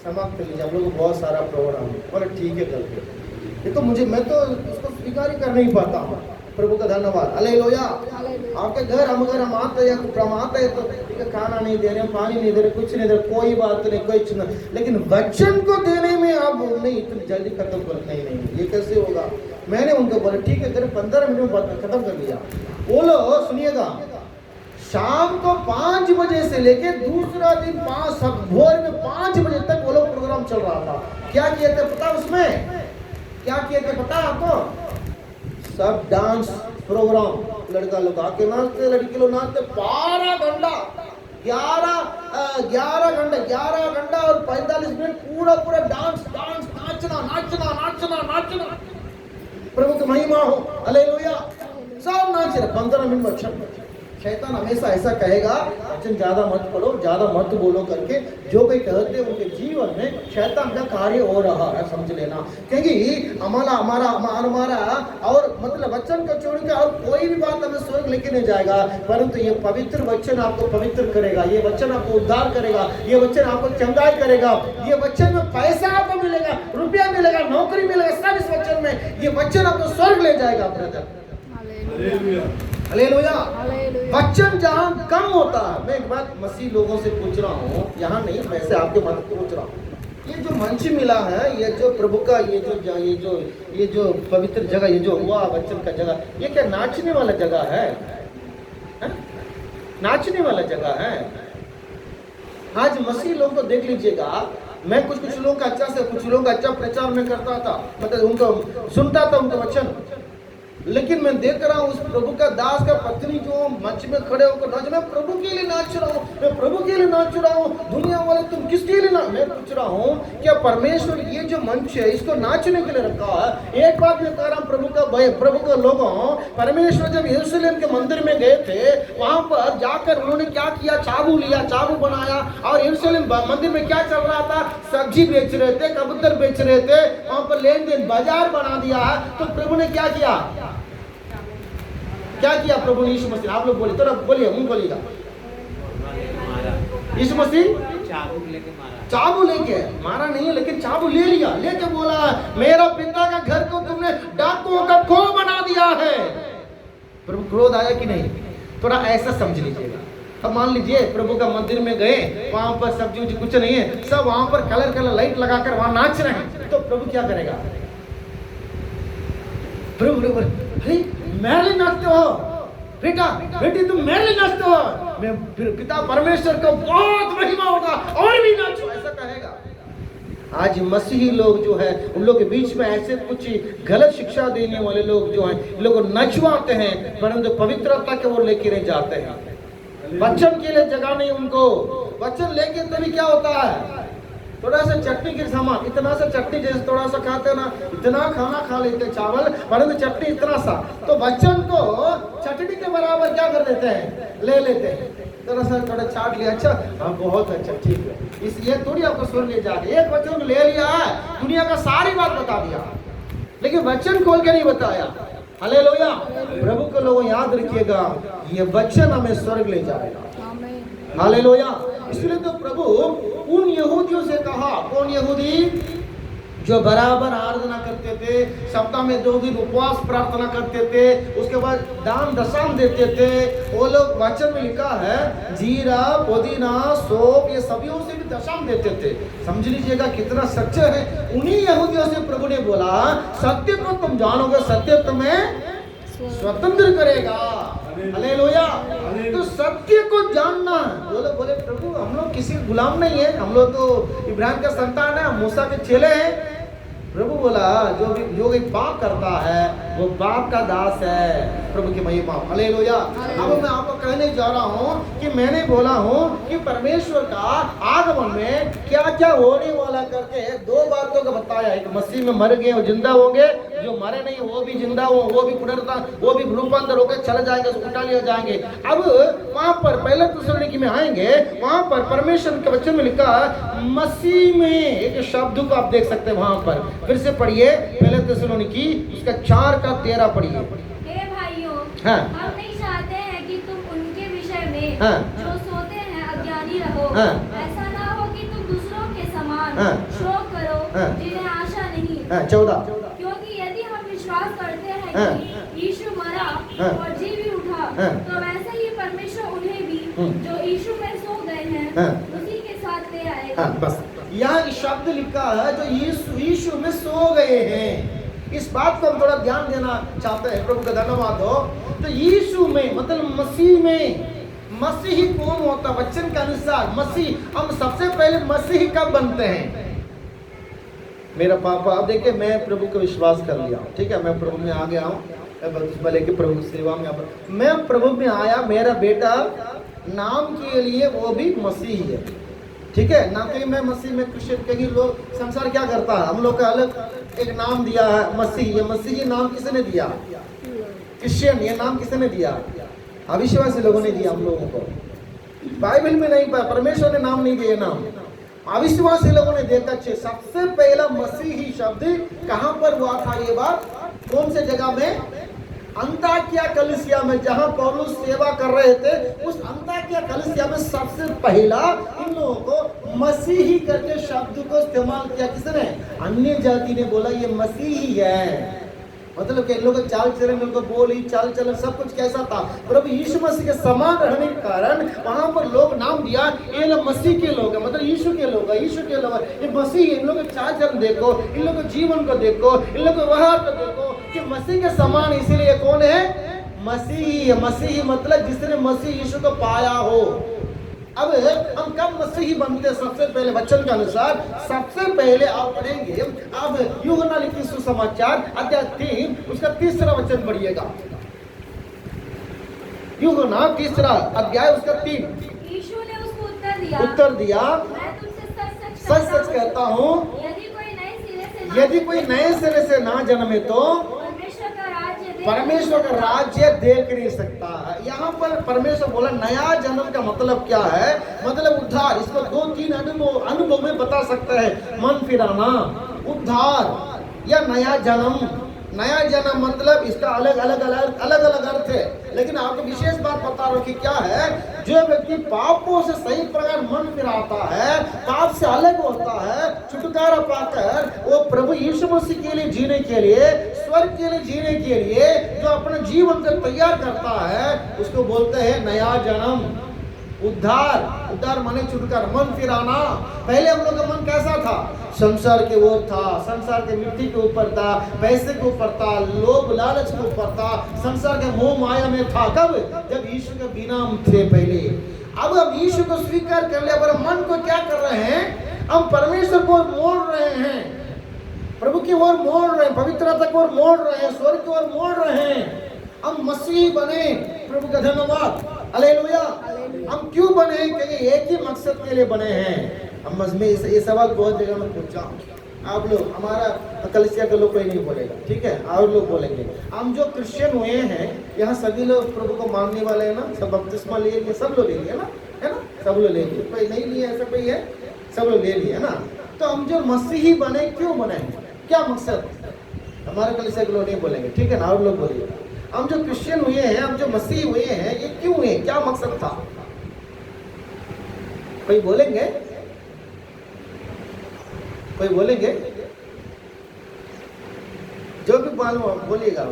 समाप्त कर लीजिए, हम लोग को बहुत सारा प्रोग्राम है। बोले ठीक है करके। ये तो मैं तो इसको स्वीकार ही कर नहीं पाता हूँ। प्रभु का धन्यवाद, हालेलुया। आपके घर हम आते हैं तो ठीक है, खाना नहीं दे रहे, पानी नहीं दे रहे, कुछ नहीं दे रहे, कोई बात नहीं, कोई चुना, लेकिन वचन को देने में आप नहीं इतनी जल्दी खत्म कर, नहीं ये कैसे होगा? मैंने उनको बोला ठीक है, 15 मिनट में खत्म कर लिया। बोलो सुनिएगा, शाम को 5 बजे से लेके दूसरा दिन भोर में 5 बजे तक वो लोग प्रोग्राम चल रहा था। क्या किए थे पता? उसमें क्या किए थे पता आपको? सब डांस प्रोग्राम, लड़का लोग आके नाचते, लड़की लोग नाचते, 12 घंटा 11 घंटा और 45 मिनट पूरा डांस नाचना। प्रभु की महिमा हो, हालेलुया। सब नाच रहे 15 मिनट में। अच्छा, शैतान हमेशा ऐसा कहेगा वचन ज्यादा मत पढ़ो, ज्यादा मत बोलो करके, जो कोई कहते हैं उनके जीवन में शैतान का कार्य हो रहा है, समझ लेना। क्योंकि हमारा और मतलब वचन को छोड़ के और कोई भी बात हमें स्वर्ग लेके नहीं जाएगा, परंतु ये पवित्र वचन आपको पवित्र करेगा, ये वचन आपको उद्धार करेगा, ये वचन आपको चंगाई करेगा, ये वचन में पैसा आपको मिलेगा, रुपया मिलेगा, नौकरी मिलेगा, सब इस वचन में। ये वचन आपको स्वर्ग ले जाएगा ब्रदर, हालेलुया। वचन जहाँ कम होता है, मैं एक बात मसीह लोगों से पूछ रहा हूँ, यहाँ नहीं, वैसे आपके मन को पूछ रहा हूँ, ये जो मंच मिला है, ये जो प्रभु का ये जो पवित्र जगह, ये जो हुआ वचन का जगह, ये क्या नाचने वाला जगह है? नाचने वाला जगह है? आज मसीह लोगों को देख लीजिएगा, मैं कुछ लोगों का कुछ लोगों का अच्छा प्रचार में करता था, मतलब उनको सुनता था उनका वचन, लेकिन मैं देख रहा हूँ उस प्रभु का दास का पत्नी जो मंच में खड़े होकर नाच, मैं प्रभु के लिए नाच रहा हूँ, मैं प्रभु के लिए नाच रहा हूँ, दुनिया वाले तुम किसके लिए नाच? मैं पूछ रहा हूँ क्या परमेश्वर ये जो मंच है इसको नाचने के लिए रखा है? एक बात मैं कह रहा हूँ, प्रभु का लोगों, परमेश्वर जब यरूशलेम के मंदिर में गए थे, वहां पर जाकर उन्होंने क्या किया? चाबू बनाया, और यरूशलेम मंदिर में क्या चल रहा था? सब्जी बेच रहे थे, कबूतर बेच रहे थे, वहां पर लेन देन बाजार बना दिया है। तो प्रभु ने क्या किया? प्रभु यीशु मसीह, आप लोग बोलिए, तो बोलिए, बोलिएगा। यीशु मसीह चाबू लेके मारा नहीं है, लेकिन चाबू ले लिया, लेके बोला मेरा पिता का घर को तुमने डाकुओं का खो बना दिया है। प्रभु क्रोध आया कि नहीं? थोड़ा ऐसा समझ लीजिएगा। अब मान लीजिए प्रभु का मंदिर में गए, वहां पर सब्जी कुछ नहीं है, सब वहां पर कलर लाइट लगाकर वहां नाच रहे हैं, तो प्रभु क्या करेगा? प्रभु अरे मेरे लिए नाचते हो बेटी, तुम मेरे लिए नाचते हो, मैं पिता परमेश्वर को बहुत महिमा होगा और भी नाचो, ऐसा कहेगा। आज मसीही लोग जो है, उन लोग के बीच में ऐसे कुछ गलत शिक्षा देने वाले लोग जो हैं, लोग नचवाते हैं, परंतु पवित्रता के वो लेके नहीं जाते हैं। वचन के लिए जगह नहीं उनको। वचन लेके तभी क्या होता है? थोड़ा सा चटनी के सामान, इतना सा चटनी जैसे थोड़ा सा खाते ना, इतना खाना खा लेते चावल, परंतु चटनी इतना सा, तो वचन को चटनी के बराबर क्या कर देते हैं? ले लेते हैं, थोड़ा चाट लिया, अच्छा हाँ बहुत अच्छा, ठीक है, इसलिए थोड़ी आपको सुन ले जाके एक वचन ले लिया है, दुनिया का सारी बात बता दिया, लेकिन वचन खोल के नहीं बताया। हालेलुया। प्रभु को लोगों याद रखिएगा, ये वचन हमें स्वर्ग ले जाएगा। हालेलुया। इसलिए तो प्रभु उन यहूदियों से कहा, कौन यहूदी? जो बराबर आराधना करते थे, सप्ताह में 2 दिन उपवास प्रार्थना करते थे, उसके बाद दान दशम देते थे, वो लोग वचन में लिखा है जीरा, पुदीना, सौंफ, ये सभी से भी दशम देते थे। समझ लीजिएगा कितना सच्चे है। उन्हीं यहूदियों से प्रभु ने बोला सत्य को तुम जानोगे, सत्य तुम्हें स्वतंत्र करेगा। हालेलुया। तो सत्य को जानना, बोले प्रभु हम लोग किसी गुलाम नहीं है, हम लोग तो इब्राहिम का संतान है, मूसा के चेले हैं। प्रभु बोला जो भी पाप करता है वो बाप का दास है। प्रभु की महिमा, हालेलुया। अब मैं आपको कहने जा रहा हूँ कि मैंने बोला हूँ कि परमेश्वर का आगमन में क्या क्या होने वाला करके दो बातों का बताया। एक मसीह में मर गए वो जिंदा होंगे, जो मरे नहीं वो भी जिंदा हो, वो भी पुनरुत्थान, वो भी रूपांतर होकर चले जाएंगे, उठा लिए जाएंगे। अब वहां पर पहले थिस्सलुनीकी में आएंगे, वहां पर परमेश्वर के वचन में लिखा मसीह में एक शब्द को आप देख सकते हैं वहां पर। फिर से पढ़िए पहले थिस्सलुनीकी उसका 4:13 पढ़िए। हे भाइयों, हाँ। हम नहीं चाहते हैं कि तुम उनके विषय में हाँ। जो सोते हैं अज्ञानी रहो। हाँ। ऐसा ना हो कि तुम दूसरों के समान हाँ। शोक करो हाँ। जिन्हें आशा नहीं। 14। क्योंकि यदि हम विश्वास करते हैं हाँ। कि यीशु मरा हाँ। और जी भी उठा, हाँ। तो वैसे ही परमेश्वर उन्हें भी जो यीशु में सो गए हैं हाँ। उसी के साथ ले आएगा। हाँ, बस यहाँ शब्द लिखा है जो यीशु में सो गए हैं। इस बात को हम थोड़ा ध्यान देना चाहते हैं। प्रभु का धन्यवाद हो। तो यीशु में मतलब मसीह में, मसीही कौन होता? वचन के अनुसार मसीह, हम सबसे पहले मसीही कब बनते हैं? मेरा पापा, अब देखिए मैं प्रभु को विश्वास कर लिया, ठीक है, मैं प्रभु में आ गया हूँ, मैं लेके प्रभु की सेवा में मैं प्रभु में आया। मेरा बेटा नाम के लिए वो भी मसीह है, ठीक है ना? कि मैं मसीह में क्रिश्चियन, कहीं लोग संसार क्या करता है, हम लोग का अलग एक नाम दिया है मसीह। ये मसीह ये नाम किसने दिया? क्रिश्चियन ये नाम किसने दिया? अविश्वासी लोगों ने दिया हम लोगों को। बाइबल में नहीं, परमेश्वर ने नाम नहीं दिया नाम, अविश्वासी लोगों ने देखा। सबसे पहला मसीही शब्द कहां पर हुआ था? ये बात कौन से जगह में? अंताकिया कलीसिया में, जहां पौलुस सेवा कर रहे थे। उस अंताकिया कलीसिया में सबसे पहला इन लोगों को मसीही करके शब्द को इस्तेमाल किया। किसने? अन्य जाति ने बोला ये मसीही है। मतलब कि इन लोगों का चाल चलन, उनको बोली चाल चलन सब कुछ कैसा था? प्रभु यीशु मसीह के समान रहने के कारण वहां पर लोग नाम दिया ये लोग मसीह के लोग हैं, मतलब यीशु के लोग हैं, यीशु के लोग हैं, ये मसीह। इन लोगों के चाल चलन देखो, इन लोगों के जीवन को देखो, इन लोगों के व्यवहार को देखो कि मसीह के समान। इसीलिए कौन है? मसीही है। मसीही मतलब जिसने मसीह यीशु को पाया हो। अब हम कब मसीही बनते हैं? सबसे पहले वचन के अनुसार सबसे पहले आप पढ़ेंगे, अब यूहन्ना लिखित सुसमाचार अध्याय 3 उसका 3 वचन पढ़िएगा। यूहन्ना 3 अध्याय उसका 3। यीशु ने उसको उत्तर दिया, मैं तुमसे सच कहता हूँ, यदि कोई नए सिरे से ना जन्मे तो परमेश्वर का राज्य देख नहीं सकता है। यहाँ पर परमेश्वर बोला नया जन्म का मतलब क्या है? मतलब उद्धार। इसको 2-3 अनुभव में बता सकता है। मन फिराना, उद्धार या नया जन्म। नया जन्म मतलब इसका अलग अलग अर्थ है, लेकिन आपको विशेष बात बता रहा हूं कि क्या है? जो व्यक्ति पापों से सही प्रकार मन फिराता है, पाप से अलग होता है, छुटकारा पाकर वो प्रभु यीशु मसीह के लिए जीने के लिए, स्वर्ग के लिए जीने के लिए जो अपना जीवन को तैयार करता है, उसको बोलते हैं नया जन्म। उद्धार माने छुटकारा, मन फिराना। पहले हम लोग का मन कैसा था? संसार के ओर था, संसार के मिट्टी के ऊपर था, पैसे के ऊपर था, लोभ लालच के ऊपर था, संसार के मोह माया में था। कब? जब यीशु के बिना हम थे पहले। अब हम यीशु को स्वीकार कर लिया, पर मन को क्या कर रहे हैं? हम परमेश्वर को मोड़ रहे हैं, प्रभु की ओर मोड़ रहे हैं, पवित्रता की ओर मोड़ रहे हैं, स्वर्ग की ओर मोड़ रहे हैं। हम मसीह बने। प्रभु का धन्यवाद, हालेलुया। हम क्यों बने? क्योंकि एक ही मकसद के लिए बने हैं। हम में ये सवाल बहुत जगह में पूछा, आप लोग, हमारा कलीसिया के लोग कोई नहीं बोलेगा, ठीक है, और लोग बोलेंगे। हम जो क्रिश्चियन हुए हैं यहाँ सभी लोग प्रभु को मानने वाले हैं ना, सब बपतिस्मा ले लिए, सब लोग ले लिए ना, है ना, सब लोग ले लिए, कोई नहीं लिए ऐसा कोई है? सब लोग ले लिए, है ना। तो हम जो मसीही बने, क्यों बने, क्या मकसद? हमारे कलीसिया के लोग नहीं बोलेंगे, ठीक है ना, और लोग बोलिएगा। हम जो क्रिश्चियन हुए हैं, हम जो मसीह हुए हैं, ये क्यों हुए, क्या मकसद था? कोई बोलेंगे? कोई बोलेंगे? जो भी मालूम बोलिएगा।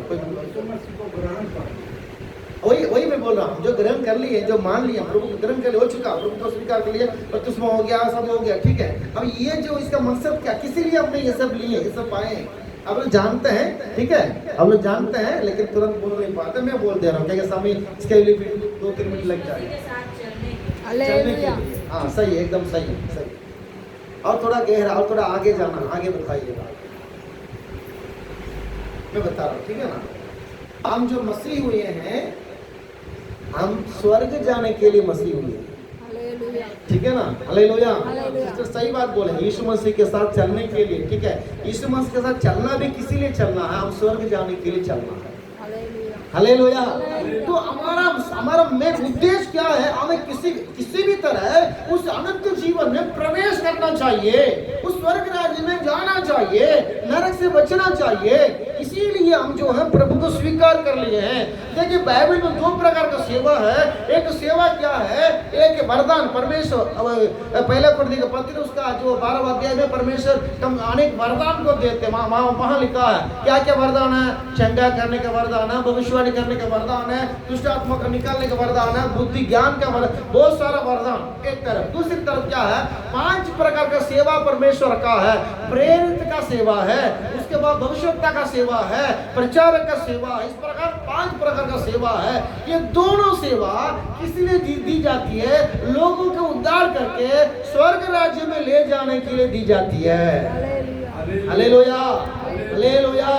कोई वही मैं बोल रहा हूँ, जो ग्रहण कर लिए, जो मान लिया, प्रभु को ग्रहण कर हो चुका, प्रभु को स्वीकार कर लिया, बपतिस्मा हो गया, सब हो गया, ठीक है। अब ये जो इसका मकसद क्या, किसी लिए हमने ये सब लिए, ये सब पाए? अब लोग जानते हैं, ठीक है, अब लोग जानते हैं, लेकिन तुरंत बोल नहीं पाते। मैं बोल दे रहा हूँ क्योंकि समय इसके लिए 2-3 मिनट लग जाएगा चलने के लिए। हाँ सही, एकदम सही सही। और थोड़ा गहरा, और थोड़ा आगे जाना, आगे बताइएगा, मैं बता रहा हूँ, ठीक है ना। हम जो मसीह हुए हैं, हम स्वर्ग जाने के लिए मसीह हुए हैं, हालेलुया, ठीक है ना? हालेलुया। हालेलुया। सिस्टर सही बात बोले, यीशु मसीह के साथ चलने के लिए, ठीक है, यीशु मसीह के साथ चलना भी किसी लिए चलना है, हम स्वर्ग जाने के लिए चलना है। Hallelujah, hallelujah. हालेलुया। तो हमारा मेन उद्देश्य क्या है? हमें किसी भी तरह उस अनंत जीवन में प्रवेश करना चाहिए, उस स्वर्ग राज्य में जाना चाहिए, नरक से बचना चाहिए। इसीलिए हम जो है प्रभु को स्वीकार कर लिए हैं। देखिए बाइबल में 2 प्रकार का सेवा है। एक सेवा क्या है? एक वरदान, परमेश्वर पहले कुरिन्थियों के पत्र उसका जो 12वां अध्याय में परमेश्वर हम अनेक वरदान को देते हैं। वहां लिखा है क्या क्या वरदान है? चंगा करने का वरदान है, भविष्यवाणी करने का वरदान है, दुष्ट आत्मा को निकालने का वरदान है, बुद्धि ज्ञान का वरदान, बहुत सारा वरदान एक तरफ। दूसरी तरफ क्या है? 5 प्रकार का सेवा परमेश्वर का है। प्रेरित का सेवा है, उसके बाद भविष्यवक्ता का सेवा है, प्रचारक का सेवा है। इस प्रकार 5 प्रकार का सेवा है। ये दोनों सेवा किसी ने दी जाती है, लोगों को उद्धार करके स्वर्ग राज्य में ले जाने के लिए दी जाती है। Hallelujah, hallelujah.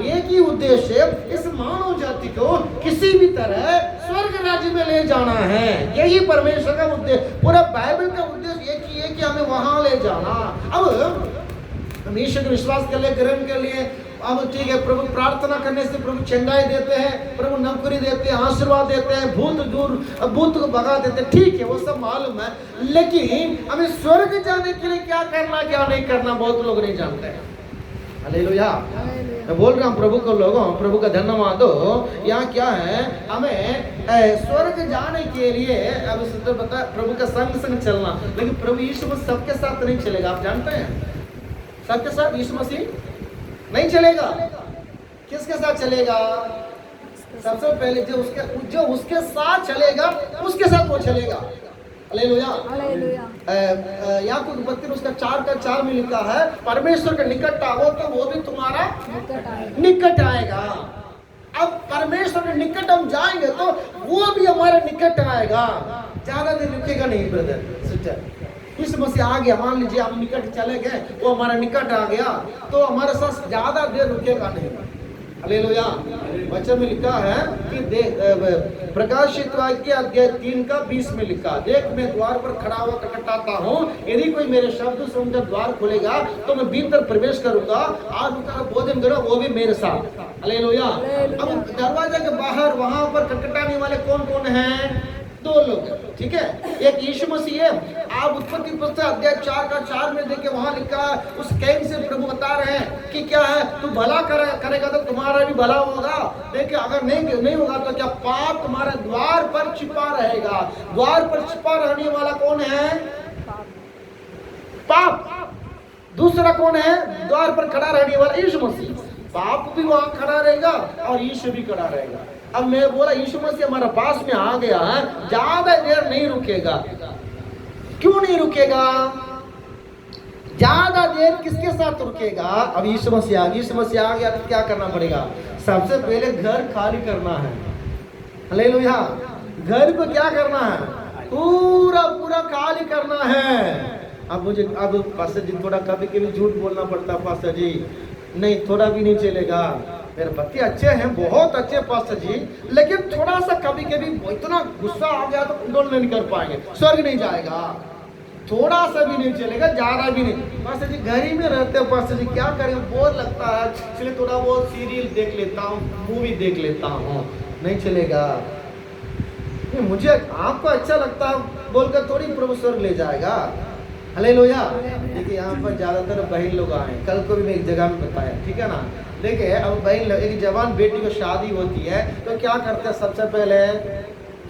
एक ही उद्देश्य, इस मानव जाति को किसी भी तरह स्वर्ग राज्य में ले जाना है। यही परमेश्वर का उद्देश्य, पूरा बाइबल का उद्देश्य एक ही है कि हमें वहां ले जाना। अब हम ईश्वर को विश्वास कर ले, ग्रहण कर लिए, अब ठीक है, प्रभु प्रार्थना करने से प्रभु चंगाई देते हैं, प्रभु नौकरी देते हैं, आशीर्वाद देते हैं, भूत को भगा देते हैं, ठीक है, वो सब मालूम है। लेकिन हमें स्वर्ग जाने के लिए क्या करना क्या नहीं करना बहुत लोग नहीं जानते हैं। हालेलुया। मैं बोल रहा हूँ प्रभु को, लोगों प्रभु का धन्यवाद हो। यहाँ क्या है? हमें स्वर्ग जाने के लिए अब बता प्रभु का संग चलना। लेकिन प्रभु यीशु मसीह सबके साथ नहीं चलेगा, आप जानते हैं? सबके साथ यीशु मसीह नहीं चलेगा। किसके साथ चलेगा? सबसे पहले जो उसके साथ चलेगा, उसके साथ वो चलेगा। Hallelujah, hallelujah. याकूब 32 उसका 4 में लिखा है, परमेश्वर के निकट आओ तो वो भी तुम्हारा निकट आएगा। अब परमेश्वर के निकट हम जाएंगे तो वो भी हमारे निकट आएगा। ज्यादा देर रुकेगा नहीं ब्रदर सिस्टर। इस मसीह आ गया, मान लीजिए हम निकट चले गए, वो हमारा निकट आ गया तो हमारे साथ ज्यादा देर रुकेगा नहीं। हालेलुया। वचन में लिखा है कि प्रकाशित वाक्य अध्याय 3 का 20 में लिखा, देख मैं द्वार पर खड़ा हुआ खटखटाता हूँ, यदि कोई मेरे शब्द सुनकर द्वार खुलेगा तो मैं भीतर प्रवेश करूंगा, आज उनका भोजन करो, वो भी मेरे साथ। हालेलुया। अब दरवाजे के बाहर वहां पर खटखटाने वाले कौन कौन हैं? 2 लोग, ठीक है। एक यीशु मसीह है। आप उत्पत्ति पुस्तक अध्याय 4 का 4 में देखिए, वहां लिखा है, उस कैन से प्रभु बता रहे हैं कि क्या है, तू भला करेगा तो तुम्हारा भी भला होगा। देखिए अगर नहीं होगा तो क्या पाप तुम्हारे द्वार पर छिपा रहेगा। द्वार पर छिपा रहने वाला कौन है? पाप। दूसरा कौन है? द्वार पर खड़ा रहने वाला यीशु मसीह। पाप भी वहां खड़ा रहेगा और यीशु भी खड़ा रहेगा। अब मैं बोला यीशु मसीह हमारे पास में आ गया है, ज्यादा देर नहीं रुकेगा। क्यों नहीं रुकेगा? ज्यादा देर किसके साथ रुकेगा? अब यीशु मसीह आ गया तो क्या करना पड़ेगा? सबसे पहले घर खाली करना है। हालेलुया। घर को क्या करना है? पूरा खाली करना है। अब पास्टर जी थोड़ा कभी झूठ बोलना पड़ता, पास्टर जी नहीं थोड़ा भी नहीं चलेगा, मेरे बच्चे अच्छे हैं, बहुत अच्छे पास्टर जी, लेकिन थोड़ा सा कभी इतना गुस्सा आ गया तो कंट्रोल नहीं कर पाएंगे, स्वर्ग नहीं जाएगा। थोड़ा सा भी नहीं चलेगा, ज्यादा भी नहीं। पास्टर जी घर ही में रहते हो, पास्टर जी क्या करेंगे, बोर लगता है, इसलिए थोड़ा बहुत सीरियल देख लेता हूँ, मूवी देख लेता हूँ, नहीं चलेगा। मुझे आपको अच्छा लगता है बोलकर थोड़ी प्रभु स्वर्ग ले जाएगा। हालेलुया। देखिए यहाँ पर ज्यादातर बहन लोग आए, कल को भी मैं एक जगह में बताया, ठीक है ना। देखिए अब बहन एक जवान बेटी को शादी होती है तो क्या करते हैं? सबसे पहले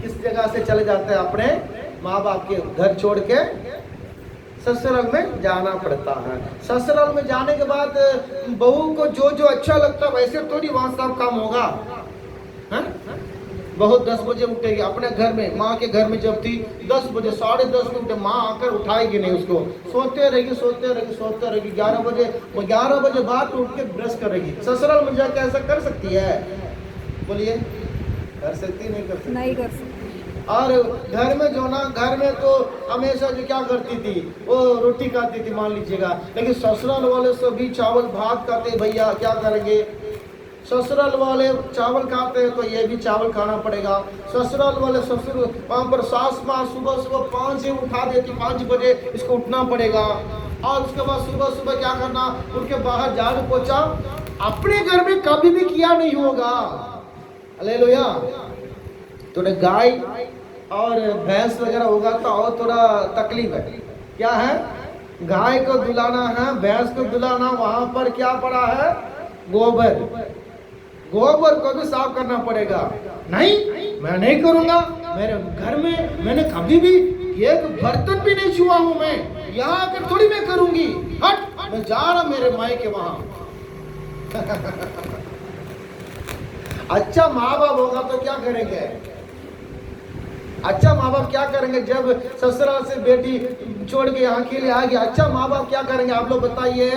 किस जगह से चले जाते हैं? अपने माँ बाप के घर छोड़ के ससुराल में जाना पड़ता है। ससुराल में जाने के बाद बहू को जो अच्छा लगता है वैसे थोड़ी वहां सब काम होगा। बहुत 10 बजे उठेगी, अपने घर में माँ के घर में जब थी 10 बजे 10:30 में उठे, माँ आकर उठाएगी नहीं उसको, सोते रहेगी 11 बजे बाद उठ के ब्रश करेगी। ससुराल में जाकर ऐसा कर सकती है? बोलिए, कर सकती नहीं कर सकती। और घर में जो ना, घर में तो हमेशा जो क्या करती थी, वो रोटी खाती थी मान लीजिएगा, लेकिन ससुराल वाले से भी चावल भात खाते, भैया क्या करेंगे? ससुराल वाले चावल खाते हैं तो ये भी चावल खाना पड़ेगा। ससुराल वाले ससुर वहाँ पर सास माँ सुबह सुबह 5 से उठा देती, 5 बजे इसको उठना पड़ेगा। और उसके बाद सुबह सुबह क्या करना, उनके बाहर झाड़ू पोछा अपने घर में कभी भी किया नहीं होगा। हालेलुया। थोड़ा गाय और भैंस वगैरह होगा तो और थोड़ा तकलीफ है। क्या है, गाय को दुलाना है, भैंस को दुलाना, वहां पर क्या पड़ा है, गोबर, गोबर को भी साफ करना पड़ेगा। नहीं, मैं नहीं करूंगा, मेरे घर में मैंने कभी भी एक बर्तन भी नहीं छुआ हूं, मैं यहाँ आकर थोड़ी मैं करूंगी, हट, मैं जा रहा मेरे मायके वहां। अच्छा माँ बाप होगा तो क्या करेंगे, अच्छा माँ बाप क्या करेंगे जब ससुराल से बेटी छोड़ के यहाँ के लिए आ गया, अच्छा माँ बाप क्या करेंगे आप लोग बताइए,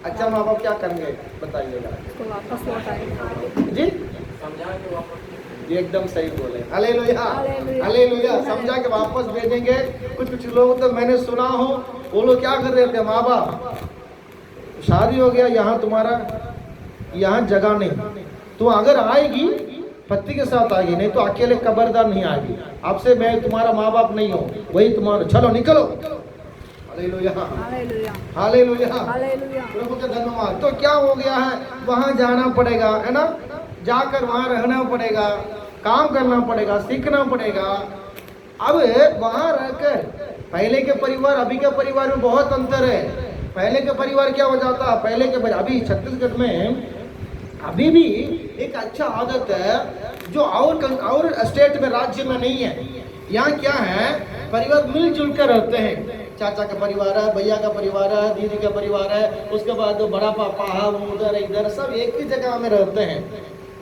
अच्छा माँ बाप क्या करेंगे बताइएगा जी, एकदम सही बोले, हालेलुया हालेलुया। समझा के वापस भेजेंगे। कुछ लोग तो मैंने सुना हो वो लोग क्या कर रहे थे, माँ बाप शादी हो गया, यहाँ तुम्हारा यहाँ जगह नहीं, तो अगर आएगी पति के साथ आएगी, नहीं तो अकेले कब्रदार नहीं आएगी, आपसे मैं तुम्हारा माँ बाप नहीं हूँ, वही तुम्हारा, चलो निकलो। हालेलुया हालेलुया हालेलुया, प्रभु का धन्यवाद। तो क्या हो गया है, वहाँ जाना पड़ेगा, है ना, जाकर वहाँ रहना पड़ेगा, काम करना पड़ेगा, सीखना पड़ेगा। अब वहाँ रहकर पहले के परिवार अभी के परिवार में बहुत अंतर है। पहले के परिवार क्या हो जाता, पहले के अभी छत्तीसगढ़ में अभी भी एक अच्छा आदत है जो और स्टेट में, राज्य में नहीं है। यहाँ क्या है, परिवार मिलजुल कर रहते हैं, चाचा का परिवार है, भैया का परिवार है, दीदी का परिवार है, उसके बाद बड़ा पापा है, वो उधर इधर सब एक ही जगह में रहते हैं,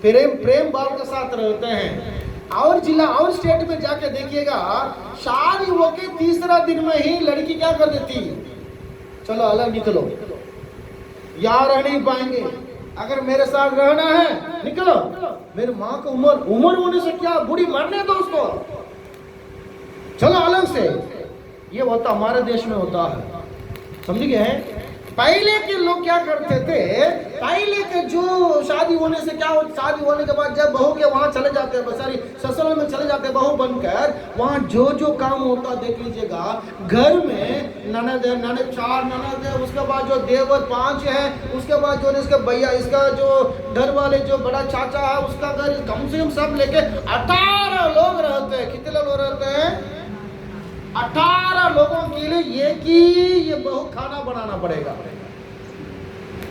प्रेम भाव के साथ रहते हैं। और जिला और स्टेट में जाके देखिएगा, शादी होके तीसरा दिन में ही लड़की क्या कर देती, चलो अलग निकलो, यहाँ रह नहीं पाएंगे, अगर मेरे साथ रहना है निकलो, मेरी माँ को उम्र होने से क्या, बूढ़ी मरने दो उसको, चलो अलग से। ये होता हमारे देश में होता है, समझ गए। पहले के लोग क्या करते थे, पहले के जो शादी होने से क्या हो, शादी होने के बाद जब बहू के वहां चले जाते हैं, सारी ससुराल में चले जाते हैं बहू बनकर, वहां जो काम होता देख लीजिएगा। घर में ननद है, ननद 4 ननद है, उसके बाद जो देवर 5 है, उसके बाद जो इसका भैया, इसका जो घर वाले जो बड़ा चाचा है उसका घर, कम से कम सब लेके 18 लोग रहते हैं। कितने लोग रहते हैं, 18 लोगों के लिए एक ही ये बहू खाना बनाना पड़ेगा,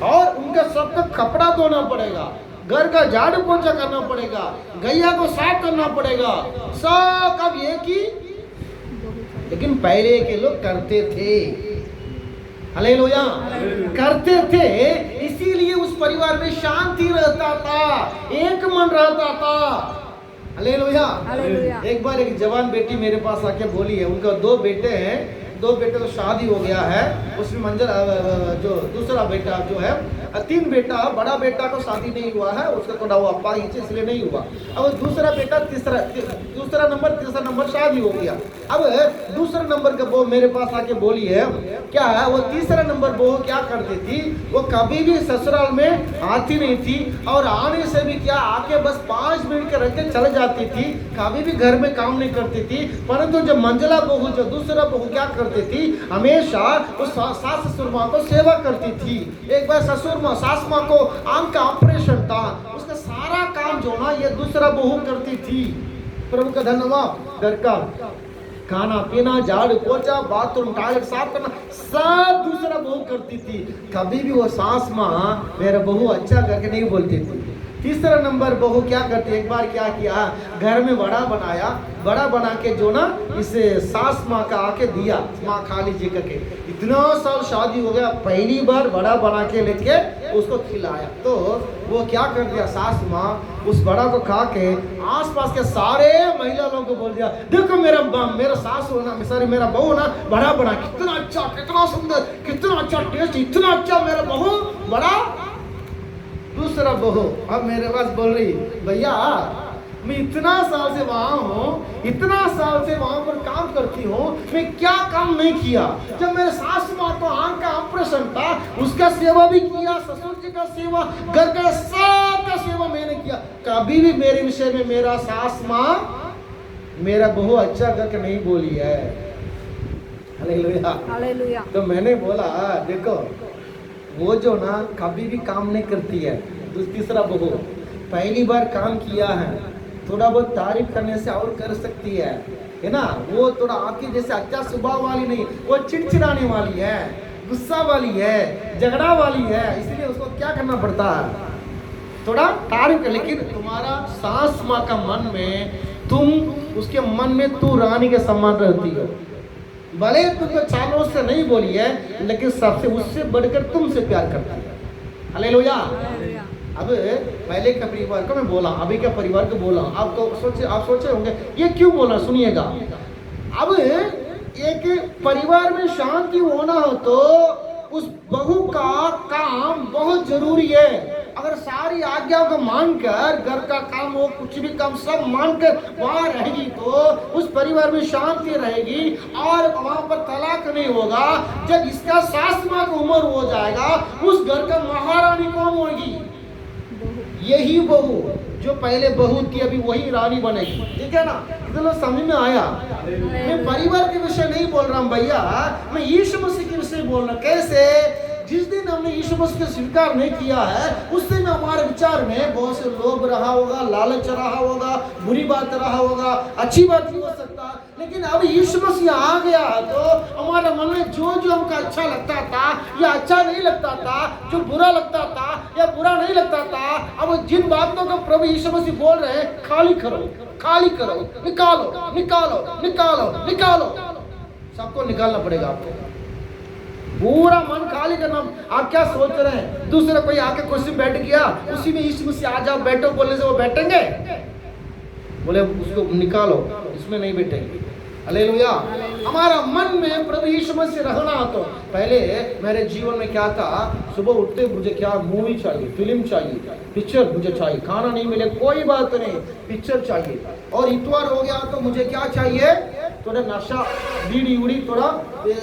और उनका सबका कपड़ा धोना पड़ेगा, घर का झाड़ू पोछा करना पड़ेगा, गैया को साफ करना पड़ेगा, सब अब एक ही। लेकिन पहले के लोग करते थे, हालेलुया, करते थे, इसीलिए उस परिवार में शांति रहता था, एक मन रहता था। हालेलुया। एक बार एक जवान बेटी मेरे पास आके बोली है, उनका 2 बेटे हैं, 2 बेटे तो शादी हो गया है, उसमें मंजर जो दूसरा बेटा जो है, 3 बेटा, बड़ा बेटा को शादी नहीं हुआ है, उसका थोड़ा वो अप्पा इसलिए नहीं हुआ। अब दूसरा बेटा तीसरा नंबर शादी हो गया। अब दूसरा नंबर का बहू मेरे पास आके बोली है, क्या है, वो तीसरा नंबर बहू क्या करती थी, वो कभी भी ससुराल में आती नहीं थी, और आने से भी क्या आके बस 5 मिनट के रख के चले जाती थी, कभी भी घर में काम नहीं करती थी। परंतु जो मंजला बहू, जो दूसरा बहू क्या करती थी, हमेशा उस सास ससुर माँ को सेवा करती थी। एक बार ससुर माँ, सास माँ को आंख का ऑपरेशन था, उसका सारा काम जो ना ये दूसरा बहू करती थी। प्रभु का धन्यवाद। घर का खाना पीना, झाड़ू पोछा, बाथरूम टॉयलेट साफ करना सब दूसरा बहू करती थी। कभी भी वो सास माँ मेरा बहू अच्छा करके नहीं बोलती थी। तीसरा नंबर बहू क्या करती, एक बार क्या किया, घर में बड़ा बनाया, बड़ा बना के जो ना इसे सास माँ का आके दिया, माँ खा लीजिए करके। इतना साल शादी हो गया, पहली बार बड़ा बना के लेके उसको खिलाया, तो वो क्या कर दिया, सास माँ उस बड़ा को खा के आसपास के सारे महिला लोगों को बोल दिया, देखो मेरा सास हो ना, सॉरी मेरा बहू ना बड़ा बना, कितना अच्छा, कितना सुंदर, कितना अच्छा टेस्ट, इतना अच्छा मेरा बहू बड़ा। दूसरा बहू अब मेरे पास बोल रही, भैया मैं इतना साल से वहां हूँ, इतना साल से वहां पर काम करती हूँ, मैं क्या काम नहीं किया। जब मेरे सास माँ को आंख का ऑपरेशन था, उसका सेवा भी किया, ससुर जी का सेवा, घर का सबका सेवा मैंने किया। कभी भी मेरे विषय में मेरा सास माँ, मेरा बहू अच्छा करके नहीं बोली है। Hallelujah, hallelujah. तो मैंने बोला देखो, वो जो ना कभी भी काम नहीं करती है, तीसरा बहू पहली बार काम किया है, थोड़ा बहुत तारीफ करने से और कर सकती है ना। वो थोड़ा आपकी जैसे अच्छा स्वभाव वाली नहीं, वो चिड़चिड़ाने वाली है, गुस्सा वाली है, झगड़ा वाली है, इसलिए उसको क्या करना पड़ता है, थोड़ा तारीफ कर। लेकिन तुम्हारा सास माँ का मन में, तुम उसके मन में तू रानी के समान रहती हो। भले तुमको चालों से नहीं बोली है, लेकिन सबसे उससे बढ़कर तुमसे प्यार करती है। हालेलुया। अब पहले का परिवार को मैं बोला, अभी का परिवार को बोला। आपको आप सोचे होंगे ये क्यों बोला, सुनिएगा। अब एक परिवार में शांति होना हो तो उस बहू का काम बहुत जरूरी है। अगर सारी आज्ञाओं को मानकर, घर का काम हो, कुछ भी काम सब मानकर वहां रहेगी तो उस परिवार में शांति रहेगी और वहां पर तलाक नहीं होगा। जब इसका सास माँ की उम्र हो जाएगा, उस घर का महारानी कौन होगी? यही बहू जो पहले बहू थी, अभी वही रानी बनेगी। ठीक है ना? इतना समझ में आया। मैं परिवार के विषय नहीं बोल रहा हूँ भैया, मैं यीशु मसीह के विषय बोल रहा हूँ। कैसे? जिस दिन हमने यीशु मसीह को स्वीकार नहीं किया है, उस दिन हमारे विचार में बहुत से लोभ रहा होगा, लालच रहा होगा, बुरी बात रहा होगा, अच्छी बात भी हो सकता। लेकिन अब यीशु मसीह आ गया तो हमारे मन में जो जो हमको अच्छा लगता था या अच्छा नहीं लगता था, जो बुरा लगता था या बुरा नहीं लगता था, अब जिन बातों को प्रभु यीशु मसीह बोल रहे हैं, खाली करो, खाली करो, निकालो, निकालो, निकालो, निकालो। सबको निकालना पड़ेगा आपको, पूरा मन खाली करना। आप क्या सोच रहे हैं? दूसरा कोई आके कुर्सी में बैठ गया, उसी में यीशु मसीह आ जाओ बैठो बोलने से वो बैठेंगे? बोले उसको निकालो, इसमें नहीं बैठेंगे। हालेलुया। हमारा मन में प्रभु यीशु मसीह रहना तो पहले मेरे जीवन में क्या था, सुबह उठते मुझे क्या मूवी चाहिए, फिल्म चाहिए, पिक्चर मुझे चाहिए, खाना नहीं मिले कोई बात नहीं, पिक्चर चाहिए। और इतवार हो गया तो मुझे क्या चाहिए, थोड़ा नशा, बीड़ी उड़ी, थोड़ा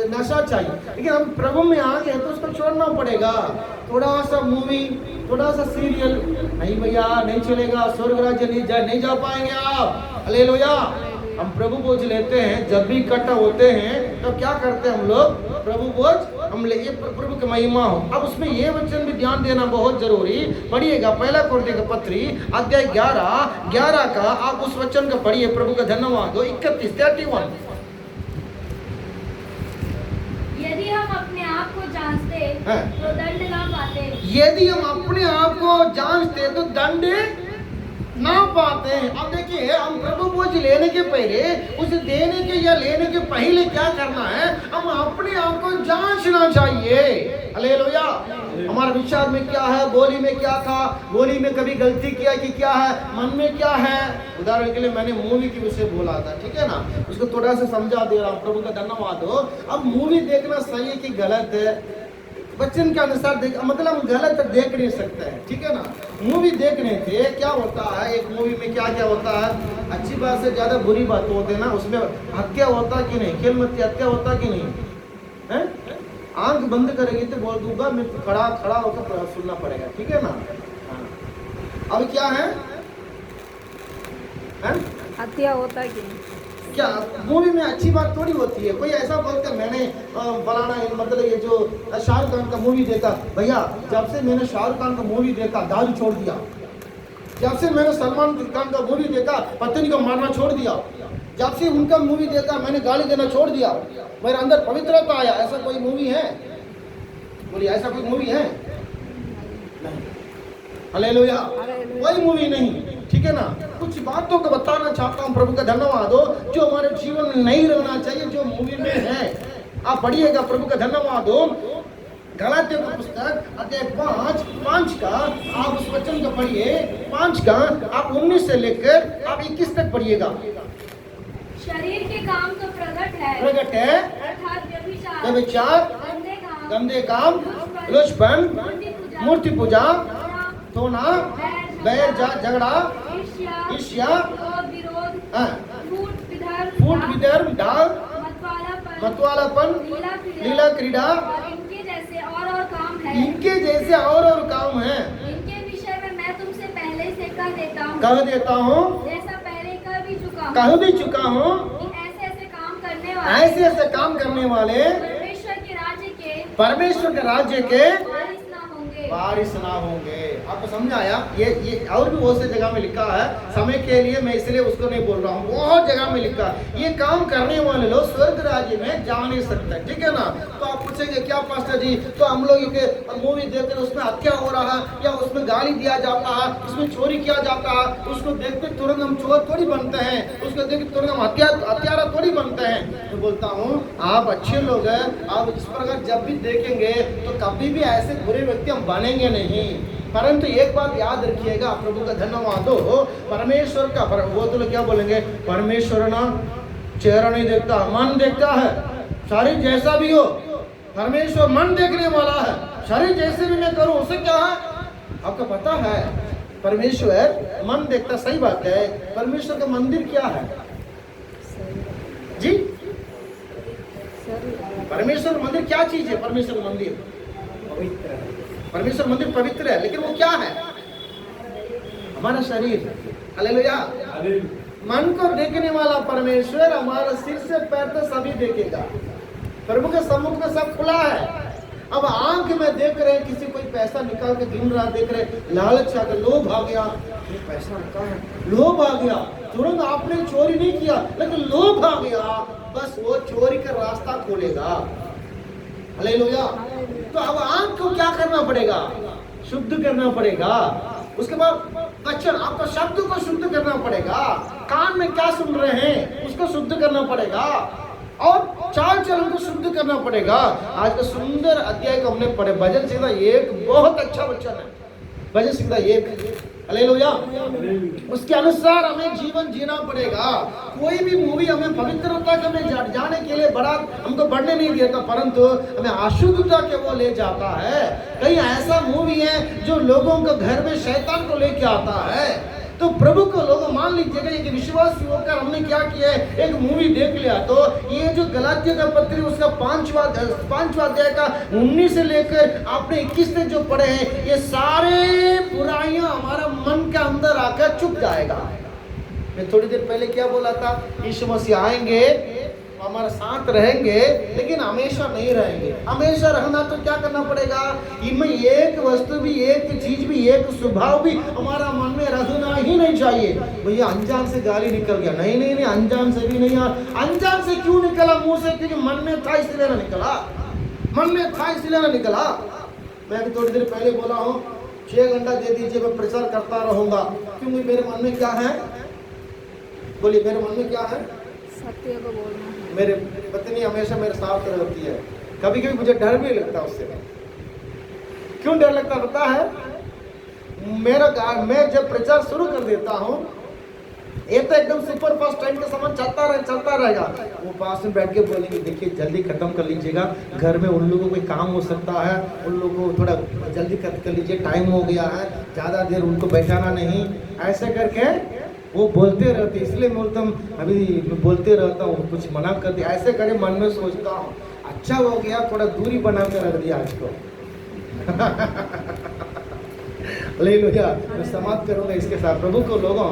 नशा चाहिए। लेकिन हम प्रभु में आ गए तो उसको छोड़ना पड़ेगा। थोड़ा सा मूवी, थोड़ा सा सीरियल, नहीं भैया नहीं चलेगा, स्वर्ग राज्य नहीं जा पाएंगे आप। हालेलुया। हम प्रभु बोझ लेते हैं, जब भी इकट्ठा होते हैं तो क्या करते हैं हम लोग, प्रभु बोझ हम ले, प्रभु की महिमा हो। अब उसमें ये वचन भी ध्यान देना बहुत जरूरी। पढ़िएगा पहला कुरिन्थियों की पत्री अध्याय 11 का आप उस वचन का पढ़िए। प्रभु का धन्यवाद हो। 31 यदि हम अपने आप को जांचते तो दंड ना पाते। यदि हम अपने आप को जांचते तो दंड ना पाते हैं। अब देखिए, हम प्रभु बोझ लेने के पहले, उसे देने के या लेने के पहले क्या करना है, हम अपने आप को जांचना चाहिए। हालेलुया। हमारे विचार में क्या है, बोली में क्या था, बोली में कभी गलती किया कि क्या है, मन में क्या है। उदाहरण के लिए मैंने मूवी के विषय बोला था, ठीक है ना, उसको थोड़ा सा समझा दे रहा हूँ। प्रभु का धन्यवाद हो। अब मूवी देखना सही है कि गलत है, वचन के अनुसार देख, मतलब गलत देख नहीं सकते हैं, ठीक है ना। मूवी देखने थे, क्या होता है एक मूवी में क्या क्या होता है, अच्छी बात से ज्यादा बुरी बात होती है ना। उसमें हत्या होता कि नहीं, खेल मत हत्या होता कि नहीं है? आंख बंद करेगी तो बोल दूंगा मैं, खड़ा होकर सुनना पड़ेगा, ठीक है ना। हाँ। अब क्या है, हत्या होता है कि नहीं? क्या मूवी में अच्छी बात थोड़ी होती है। कोई ऐसा बोलता है मैंने फलाना, मतलब ये जो शाहरुख खान का मूवी देखा, भैया जब से मैंने शाहरुख खान का मूवी देखा दारू छोड़ दिया, जब से मैंने सलमान खान का मूवी देखा पत्नी को मारना छोड़ दिया, जब से उनका मूवी देखा मैंने गाली देना छोड़ दिया, मेरे अंदर पवित्रता आया। ऐसा कोई मूवी है? बोलिए, ऐसा कोई मूवी है? नहीं। हालेलुया। कोई मूवी नहीं, ठीक है ना। कुछ बातों को बताना चाहता हूँ, प्रभु का धन्यवाद हो, जो हमारे जीवन में नहीं रहना चाहिए, जो मूवी में है। आप पढ़िएगा, प्रभु का धन्यवाद हो। गलातियों का पुस्तक अध्याय 5 का आप उस वचन को पढ़िए, 5 का आप 19 से लेकर आप 21 तक पढ़िएगा। शरीर के काम तो प्रकट है, अर्थात व्यभिचार, गंदे काम, लुचपन, मूर्ति पूजा, टोना, बैर, झगड़ा, ईर्ष्या, क्रोध, विरोध, हाँ, फूट विधर्म, डाल, मतवालापन, लीला क्रीड़ा, और इनके जैसे और काम है। इनके जैसे और काम है। इनके विषय में मैं तुमसे पहले से कह देता हूँ, जैसा पहले कह भी चुका हूँ कि ऐसे ऐसे काम करने वाले परमेश्वर के राज्य के वारिस वारिस ना होंगे। आपको समझ आया? ये और भी बहुत से जगह में लिखा है, समय के लिए मैं इसलिए उसको नहीं बोल रहा हूँ, बहुत जगह में लिखा है ये काम करने वाले लोग स्वर्ग राज्य में जा नहीं सकते, ठीक है ना। तो आप पूछेंगे क्या पास्टर जी, तो हम लोग के मूवी देख कर उसमें हत्या हो रहा है या उसमें गाली दिया जाता है, उसमें चोरी किया जाता है, उसको देखते तुरंत हम चोर थोड़ी बनते हैं, उसको देखते तुरंत हम हत्यारा थोड़ी बनते हैं। तो बोलता हूँ आप अच्छे लोग हैं, आप इस प्रकार जब भी देखेंगे तो कभी भी ऐसे बुरे व्यक्ति हम बनेंगे नहीं। परंतु एक बात याद रखिएगा, प्रभु का धन्यवाद हो, परमेश्वर का वो तो लोग क्या बोलेंगे, परमेश्वर ना चेहरा नहीं देखता, मन देखता है। शरीर जैसा भी हो, परमेश्वर मन देखने वाला है। शरीर जैसे भी मैं करूं उसे क्या है आपको पता है, परमेश्वर मन देखता, सही बात है। परमेश्वर का मंदिर क्या है जी? परमेश्वर मंदिर क्या चीज है? परमेश्वर मंदिर पवित्र है, परमेश्वर मंदिर पवित्र है, लेकिन वो क्या है? हमारा शरीर। हालेलुया। मन को देखने वाला परमेश्वर हमारा सिर से पैर तक सभी देखेगा। प्रभु के सम्मुख में सब खुला है। अब आंख में देख रहे हैं, किसी कोई पैसा निकाल के गिन रहा, देख रहे, लालच आ गया, लोभ आ गया, ये पैसा रखा है, लोभ आ गया, तुरंत आपने चोरी नहीं किया लेकिन लोभ आ गया, बस वो चोरी का रास्ता खोलेगा। हालेलुया। तो अब आंख को क्या करना पड़ेगा? शुद्ध करना पड़ेगा। उसके बाद वचन, आपको शब्द को शुद्ध करना पड़ेगा। कान में क्या सुन रहे हैं उसको शुद्ध करना पड़ेगा, और चाल चलन को शुद्ध करना पड़ेगा। आज का सुंदर अध्याय को हमने पढ़े, भजन संहिता 1 बहुत अच्छा वचन है, भजन संहिता 1। हालेलुया। उसके अनुसार हमें जीवन जीना पड़ेगा। कोई भी मूवी हमें पवित्रता के में जाने के लिए बड़ा हमको बढ़ने नहीं देता, परंतु हमें अशुद्धता के वो ले जाता है। कहीं ऐसा मूवी है जो लोगों को घर में शैतान को लेके आता है। तो प्रभु को लोगों, मान लीजिएगा एक विश्वासी होकर हमने क्या किया है, एक मूवी देख लिया, तो ये जो गलातिया का पत्र उसका 5वां अध्याय का 19 से लेकर आपने 21 तक जो पढ़े हैं, ये सारे बुराइयां हमारा मन के अंदर आकर चुप जाएगा। मैं थोड़ी देर पहले क्या बोला था, यीशु मसीह आएंगे, हमारे साथ रहेंगे, लेकिन हमेशा नहीं रहेंगे। हमेशा रहना तो क्या करना पड़ेगा, इनमें एक वस्तु भी, एक चीज भी, एक स्वभाव भी हमारा मन में रहना ही नहीं चाहिए। भैया अनजान से गाली निकल गया, नहीं नहीं नहीं, अनजान से भी नहीं। अनजान से क्यों निकला मुंह से? क्योंकि मन में था इसलिए ना निकला, मन में था इसलिए ना निकला। मैं अभी थोड़ी देर पहले बोला हूँ 6 घंटा दे दीजिए, मैं प्रचार करता रहूंगा, क्योंकि मेरे मन में क्या है, बोलिए मेरे मन में क्या है? सत्य को बोलना। मेरे पत्नी हमेशा मेरे साथ रहती है, कभी कभी मुझे डर भी लगता है उससे। क्यों डर लगता पता है? मैं जब प्रचार शुरू कर देता हूँ, ये तो एकदम सुपर फास्ट टाइम का समान चलता रहेगा। वो पास में बैठ के बोलेंगे देखिए जल्दी खत्म कर लीजिएगा, घर में उन लोगों को कोई काम हो सकता है, उन लोगों को थोड़ा जल्दी खत्म कर लीजिए, टाइम हो गया है, ज़्यादा देर उनको बैठाना नहीं, ऐसे करके वो बोलते रहते। इसलिए मैं बोलता हूँ अभी बोलते रहता हूँ, कुछ मना कर दिया, ऐसे करे मन में सोचता हूँ अच्छा हो गया, थोड़ा दूरी बना कर रख दिया आज को। हालेलुया। मैं समाप्त करूंगा इसके साथ। प्रभु को लोगों,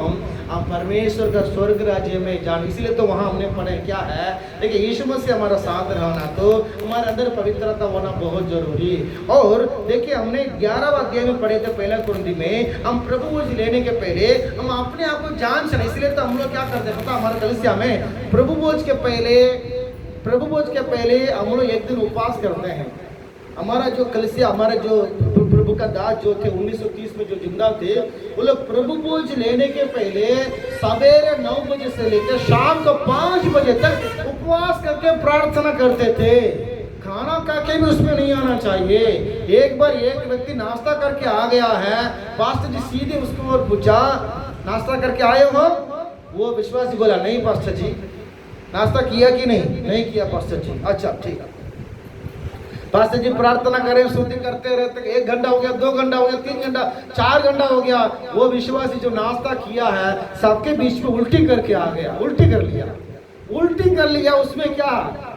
हम परमेश्वर का स्वर्ग राज्य में जान, इसलिए तो वहाँ हमने पढ़े क्या है, देखिए यीशु मसीह हमारा साथ रहना, तो हमारे अंदर पवित्रता होना बहुत जरूरी। और देखिए हमने 11वां अध्याय में पढ़े थे, पहला कुरिन्थी में, हम प्रभु भोज लेने के पहले हम अपने आप को जांच रहे, इसलिए तो हम लोग क्या करते हैं पता, हमारे कलीसिया में प्रभु भोज के पहले हम लोग एक दिन उपवास करते हैं। हमारा जो कलीसिया, हमारे जो प्रभु का दास जो थे 1930 में जो जिंदा थे, वो लोग प्रभु भोज लेने के पहले सवेरे 9 बजे से लेकर शाम को 5 बजे तक उपवास करके प्रार्थना करते थे। खाना खा के भी उसमें नहीं आना चाहिए। एक बार एक व्यक्ति नाश्ता करके आ गया है, पास्टर जी सीधे उसको और पूछा नाश्ता करके आए हो? वो विश्वासी बोला नहीं पास्टर जी। नाश्ता किया कि नहीं? नहीं किया पास्टर जी। अच्छा ठीक है। पास्टर जी प्रार्थना करें, स्तुति करते रहते, 1 घंटा हो गया, 2 घंटा हो गया, 3 घंटा, 4 घंटा हो गया। वो विश्वासी जो नाश्ता किया है सबके बीच में उल्टी करके आ गया, उल्टी कर लिया। उसमें क्या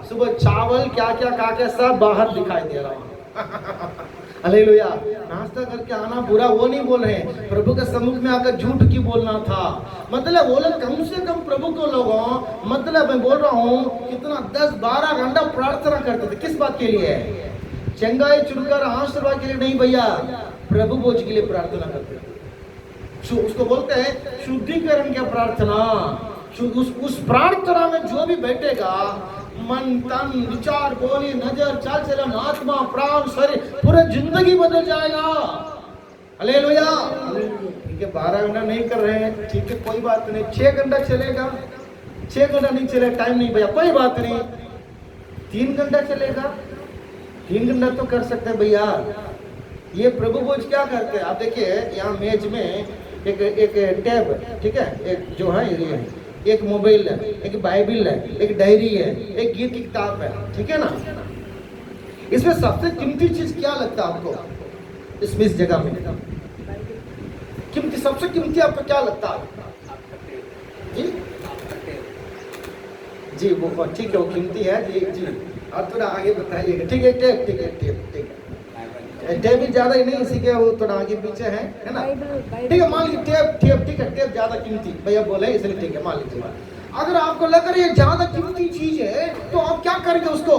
सुबह चावल क्या क्या खा के सब बाहर दिखाई दे रहा हालेलुया। नाश्ता करके आना बुरा वो नहीं बोल रहे, प्रभु के सम्मुख में आकर झूठ की बोलना था। मतलब वो लोग कम से कम प्रभु को लोगों, मतलब मैं बोल रहा हूँ कितना 10-12 घंटा प्रार्थना करते थे। किस बात के लिए? चंगाई चुनकर आशीर्वाद के लिए नहीं भैया, प्रभु भोज के लिए प्रार्थना करते थे। उसको बोलते हैं शुद्धिकरण की प्रार्थना। उस प्रार्थना में जो भी बैठेगा, मन तन विचार बोली नजर चाल चलन आत्मा प्राण शरीर पूरे जिंदगी बदल जाएगा। हालेलुया। ठीक है, 12 घंटा नहीं कर रहे हैं, ठीक है कोई बात नहीं, 6 घंटा चलेगा, 6 घंटा नहीं चले टाइम नहीं भैया कोई बात नहीं, 3 घंटा चलेगा, 3 घंटा तो कर सकते हैं भैया। ये प्रभु भोज क्या करते हैं आप देखिए, यहाँ मेज में एक टैब, ठीक है, एक जो है ये एक मोबाइल है, एक बाइबल है, एक डायरी है, एक गीत की किताब है, ठीक है ना। इसमें सबसे कीमती चीज क्या लगता है आपको? इसमें इस जगह में कीमती, सबसे कीमती आपको क्या लगता है? जी वो ठीक है, वो कीमती है जी। आप थोड़ा आगे बताइएगा। ठीक है, टेप ठीक है टेप भी ज्यादा ही नहीं, इसी के वो थोड़ा आगे पीछे है ना। ठीक है, मान लीजिए टेप ठीक है, टेप ज्यादा कीमती भैया बोले इसलिए ठीक है, मान लीजिए। अगर आपको लग रही है ज्यादा कीमती चीज है तो आप क्या करेंगे? उसको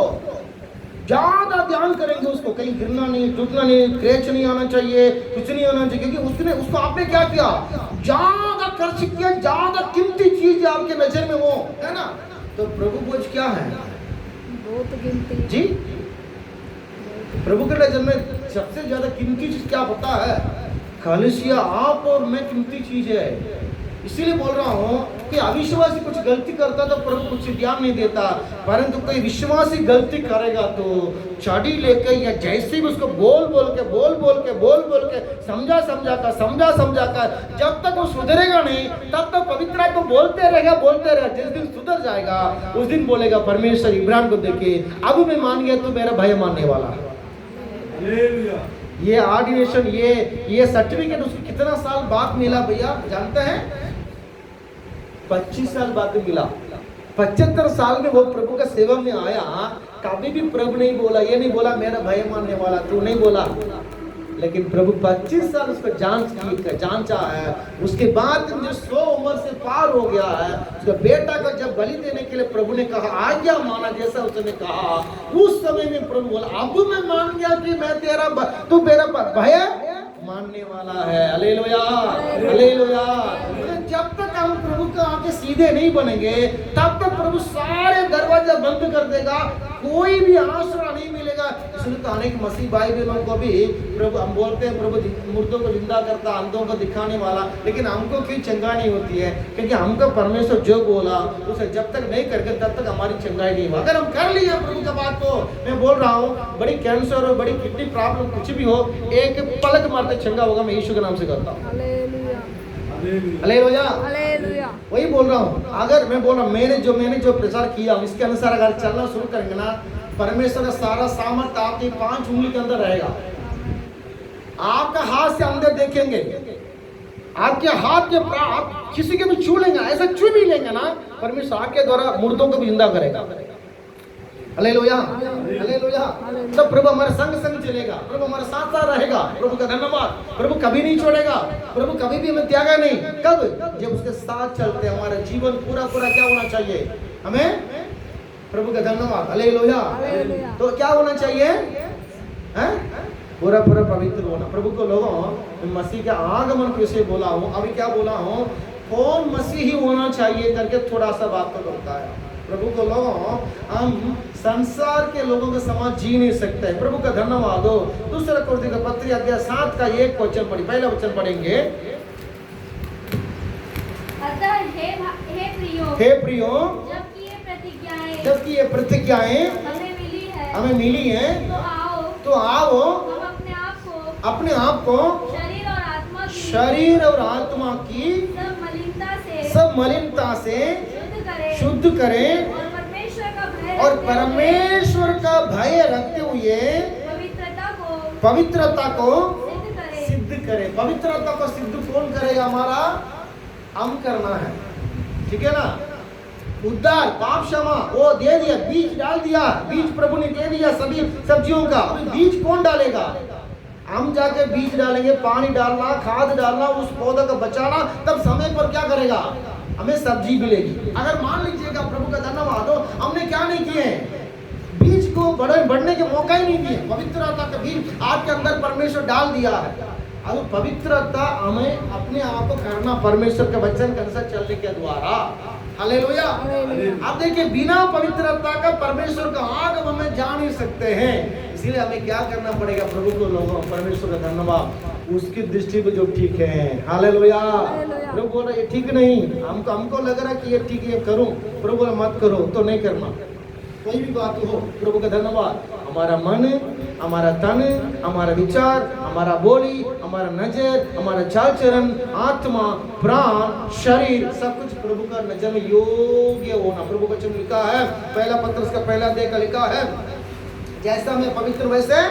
ज्यादा ध्यान करेंगे, उसको कहीं गिरना नहीं, टूटना नहीं, क्रैच नहीं आना चाहिए, कुछ नहीं होना चाहिए, क्योंकि उसको आपने क्या किया? ज्यादा खर्च किया, ज्यादा कीमती चीज आपके नजर में वो है ना। तो प्रभु भोज क्या है? बहुत कीमती जी। प्रभु के नजर में सबसे ज्यादा कीमती चीज क्या होता है? कलीसिया आप और मैं कीमती चीज है। इसीलिए बोल रहा हूँ कि अविश्वासी कुछ गलती करता तो प्रभु कुछ ध्यान नहीं देता, परंतु कोई विश्वासी गलती करेगा तो छड़ी लेकर या जैसे भी उसको बोल के समझा कर जब तक वो सुधरेगा नहीं तब तक पवित्र आत्मा बोलते रहेगा। जिस दिन सुधर जाएगा उस दिन बोलेगा परमेश्वर इब्राहिम को देखे, अब मैं मान गया तो मेरा भाई मानने वाला। ये ऑर्डिनेशन, ये सर्टिफिकेट उसको कितना साल बाद मिला भैया जानते हैं? 25 साल बाद मिला। 75 साल में वो प्रभु का सेवा में आया, कभी भी प्रभु नहीं बोला, ये नहीं बोला मेरा भाई मानने वाला तू, नहीं बोला। लेकिन प्रभु 25 साल उसको जांचा है। उसके बाद जो 100 उम्र से पार हो गया है, उसका बेटा को जब बलि देने के लिए प्रभु ने कहा आज्ञा माना, जैसा उसने कहा, उस समय में प्रभु बोला अब मैं मान गया कि मैं तू मेरा भाई मानने वाला है। Hallelujah, hallelujah. जब तक हम प्रभु का आके सीधे नहीं बनेंगे तब तक प्रभु सारे दरवाजा बंद कर देगा, कोई भी आसरा नहीं मिलेगा। इसलिए तो अनेक मसीह भाई बहनों को भी प्रभु, हम बोलते हैं प्रभु मुर्दों को जिंदा करता, अंधों को दिखाने वाला, लेकिन हमको क्यों चंगा नहीं होती है? क्योंकि हमको परमेश्वर जो बोला उसे जब तक नहीं करके तब तक हमारी चंगाई नहीं हुआ। अगर हम कर लिया प्रभु का बात, तो मैं बोल रहा हूँ बड़ी कैंसर हो, बड़ी किडनी प्रॉब्लम कुछ भी हो, एक पलक मारते चंगा होगा। मैं यीशु के नाम से करता हूँ। Hallelujah, hallelujah. वही बोल रहा हूँ। अगर मैं बोल रहा हूँ मैंने जो प्रचार किया इसके अनुसार अगर चलना शुरू करेंगे ना, परमेश्वर का सारा सामर्थ आपकी 5 उंगली के अंदर रहेगा। आपका हाथ से अंदर देखेंगे, आपके हाथ के आप किसी के भी छू लेंगे, ऐसा छू भी लेंगे ना, परमेश्वर आपके द्वारा मुर्दों को भी जिंदा करेगा। Hallelujah, hallelujah. तब प्रभु हमारे संग चलेगा, प्रभु हमारे साथ रहेगा। प्रभु का धन्यवाद। प्रभु कभी नहीं छोड़ेगा, प्रभु कभी भी हमें त्यागा नहीं। कब? जब उसके साथ चलते हमारा जीवन पूरा क्या होना चाहिए? हमें प्रभु का धन्यवाद। हालेलुया। तो क्या होना चाहिए? पूरा पवित्र होना। प्रभु को लोगों मसीह के आगमन के विषय बोला हूँ, अभी क्या बोला हूँ, कौन मसीही होना चाहिए करके थोड़ा सा बात तो करता है। प्रभु को लोगों हम संसार के लोगों के समाज जी नहीं सकते। प्रभु का धन्यवाद हो। दूसरा कोरिन्थियों का पत्री अध्याय 7 का 1 वचन पढ़ी, पहला वचन पढ़ेंगे। अतः हे प्रियो, जबकि ये प्रतिज्ञाएं हमें मिली हैं, तो आओ अपने आप को शरीर और आत्मा की सब मलिनता से शुद्ध करें और परमेश्वर का भय और परमेश्वर का भय रखते हुए पवित्रता को सिद्ध करे। पवित्रता को सिद्ध कौन करेगा? हमारा हम करना है, ठीक है ना। उद्धार, पाप क्षमा वो दे दिया, बीज डाल दिया, बीज प्रभु ने दे दिया सभी सब्जियों का। बीज कौन डालेगा? हम जाके बीज डालेंगे, पानी डालना, खाद डालना, उस पौधे को बचाना, तब समय पर क्या करेगा? हमें सब्जी मिलेगी। अगर मान लीजिएगा प्रभु का धन्यवाद हो, हमने क्या नहीं किए, बीज को बढ़ने के मौका ही नहीं दिए। पवित्रता का बीज आपके अंदर परमेश्वर डाल दिया है। अब पवित्रता हमें अपने आप को करना, परमेश्वर के वचन के अनुसार चलने के द्वारा। हालेलुया। अब देखिए, बिना पवित्रता का परमेश्वर का आगमन में जा नहीं सकते हैं। इसीलिए हमें क्या करना पड़ेगा? प्रभु को लोगों, परमेश्वर का धन्यवाद, उसकी दृष्टि को जो ठीक है। हालेलुया। प्रभु बोल रहा ये ठीक नहीं, हमको लग रहा है कि ये ठीक है, करूं। प्रभु बोला मत करो, तो नहीं करना। कोई भी बात हो, प्रभु का धन्यवाद, हमारा मन, हमारा तन, हमारा विचार, हमारा बोली, हमारा नजर, हमारा चाल चरण, आत्मा, प्राण, शरीर, सब कुछ प्रभु का नजर में योग्य होना। प्रभु का वचन लिखा है, पहला पत्रस का पहला अध्याय का लिखा है, जैसा मैं पवित्र वैसे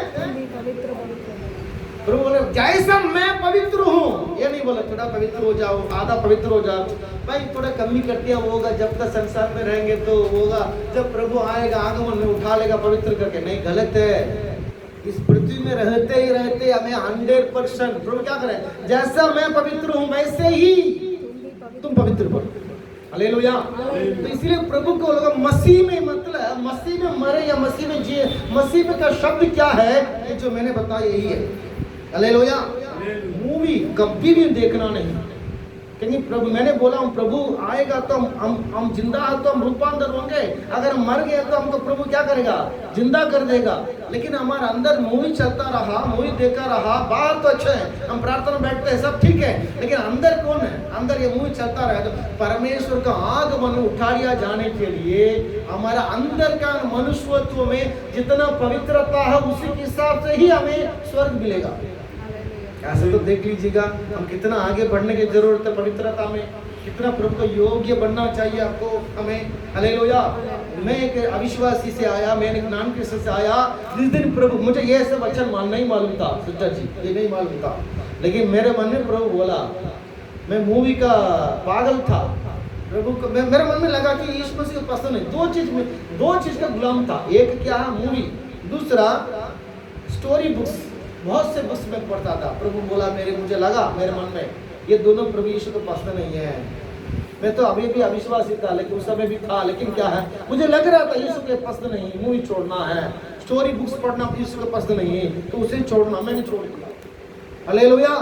प्रभु बोले जैसा मैं पवित्र हूँ। ये नहीं बोला थोड़ा पवित्र हो जाओ, आधा पवित्र हो जाओ। भाई थोड़ा कमी करतियाँ होगा, जब तक संसार में रहेंगे तो होगा, जब प्रभु आएगा आगमन में उठा लेगा पवित्र करके। नहीं, गलत है। इस पृथ्वी में रहते ही रहते हमें 100% प्रभु क्या करें? जैसा मैं पवित्र हूँ वैसे ही तुम पवित्र बनो। हालेलुया। तो इसलिए प्रभु को लोग मसीह में, मतलब मसीह में मरे या मसीह में जिए। मसीह में का शब्द क्या है? ये जो मैंने बताया यही है। हालेलुया। मूवी कभी भी देखना नहीं, क्योंकि प्रभु, मैंने बोला हूँ प्रभु आएगा तो हम जिंदा है तो हम रूपांतर होंगे। अगर हम मर गए तो हमको प्रभु क्या करेगा? जिंदा कर देगा। लेकिन हमारा अंदर मूवी चलता रहा, मूवी देखा रहा, बाहर तो अच्छा है, हम प्रार्थना बैठते हैं, सब ठीक है, लेकिन अंदर कौन है? अंदर ये मूवी चलता रहा। तो परमेश्वर का आगमन उठा लिया जाने के लिए हमारा अंदर का मनुष्यत्व में जितना पवित्रता है उसी के हिसाब से ही हमें स्वर्ग मिलेगा। ऐसे तो देख लीजिएगा हम कितना आगे बढ़ने की जरूरत है पवित्रता में, कितना प्रभु को योग्य बनना चाहिए आपको, हमें। हालेलुया। मैं एक अविश्वासी से आया, मैंने एक नान कृष्ण से आया। जिस दिन प्रभु, मुझे ये सब वचन नहीं मालूम था, सुच्चा जी ये नहीं मालूम था, लेकिन मेरे मन में प्रभु बोला, मैं मूवी का पागल था। प्रभु को मेरे मन में लगा कि यीशु मसीह को पसंद है। दो चीज का गुलाम था। एक क्या है? मूवी। दूसरा स्टोरी बुक्स, बहुत से बुक्स में पढ़ता था। प्रभु बोला, मुझे लगा मेरे मन में ये दोनों प्रभु यीशु को पसंद नहीं है। मैं तो अभी भी अविश्वासी था, लेकिन उस समय भी था, लेकिन क्या है, मुझे लग रहा था यीशु को पसंद नहीं, मूवी छोड़ना है, स्टोरी बुक्स पढ़ना यीशु को पसंद नहीं है, तो उसे छोड़ना। मैंने छोड़ दिया। हालेलुया।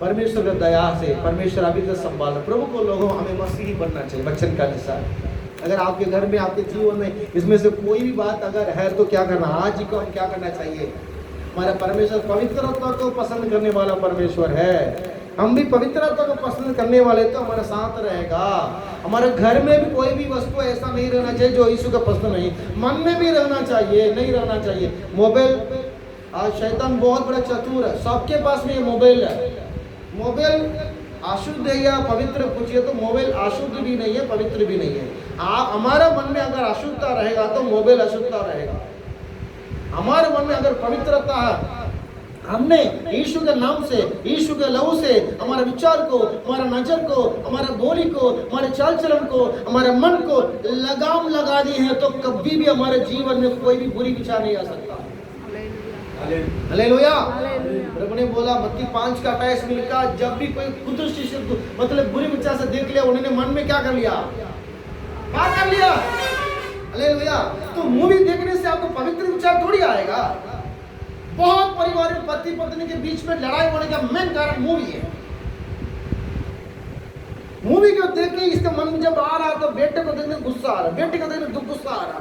परमेश्वर की दया से परमेश्वर अभी तक संभाल। प्रभु को लोगों हमें मसीही बनना चाहिए वचन का अनुसार। अगर आपके घर में, आपके जीवन में इसमें से कोई भी बात अगर है तो क्या करना? आज ही को हम क्या करना चाहिए? हमारा परमेश्वर पवित्रता को पसंद करने वाला परमेश्वर है। हम भी पवित्रता को पसंद करने वाले तो हमारे साथ रहेगा। हमारे घर में भी कोई भी वस्तु ऐसा नहीं रहना चाहिए जो यीशु का पसंद नहीं। मन में भी रहना चाहिए, नहीं रहना चाहिए। मोबाइल, आज शैतान बहुत बड़ा चतुर है, सबके पास में ये मोबाइल है। मोबाइल अशुद्ध है या पवित्र पूछिए तो मोबाइल अशुद्ध भी नहीं है, पवित्र भी नहीं है। आप, हमारा मन में अगर अशुद्धता रहेगा तो मोबाइल अशुद्धता रहेगा। हमारे मन में अगर पवित्रता है, हमने यीशु के नाम से, यीशु के लहू से हमारे विचार को, हमारा नजर को, हमारे बोली को, हमारे चाल चलन को, हमारे मन को लगाम लगा दी है, तो कभी भी हमारे जीवन में कोई भी बुरी विचार नहीं आ सकता। हालेलुया। प्रभु ने बोला मत्ती 5:28 में लिखा, जब भी कोई खुद शिष्य मतलब बुरी विचार से देख लिया, उन्होंने मन में क्या कर लिया? क्या कर लिया? हालेलुया। तो मूवी देखने से आपको पवित्र विचार थोड़ी आएगा। बहुत परिवार में पति पत्नी के बीच में लड़ाई होने का मेन कारण मूवी है। मूवी को देख के इसका मन जब आ रहा तो बेटे को देखने गुस्सा आ रहा, बेटे को देखने दुख गुस्सा आ रहा,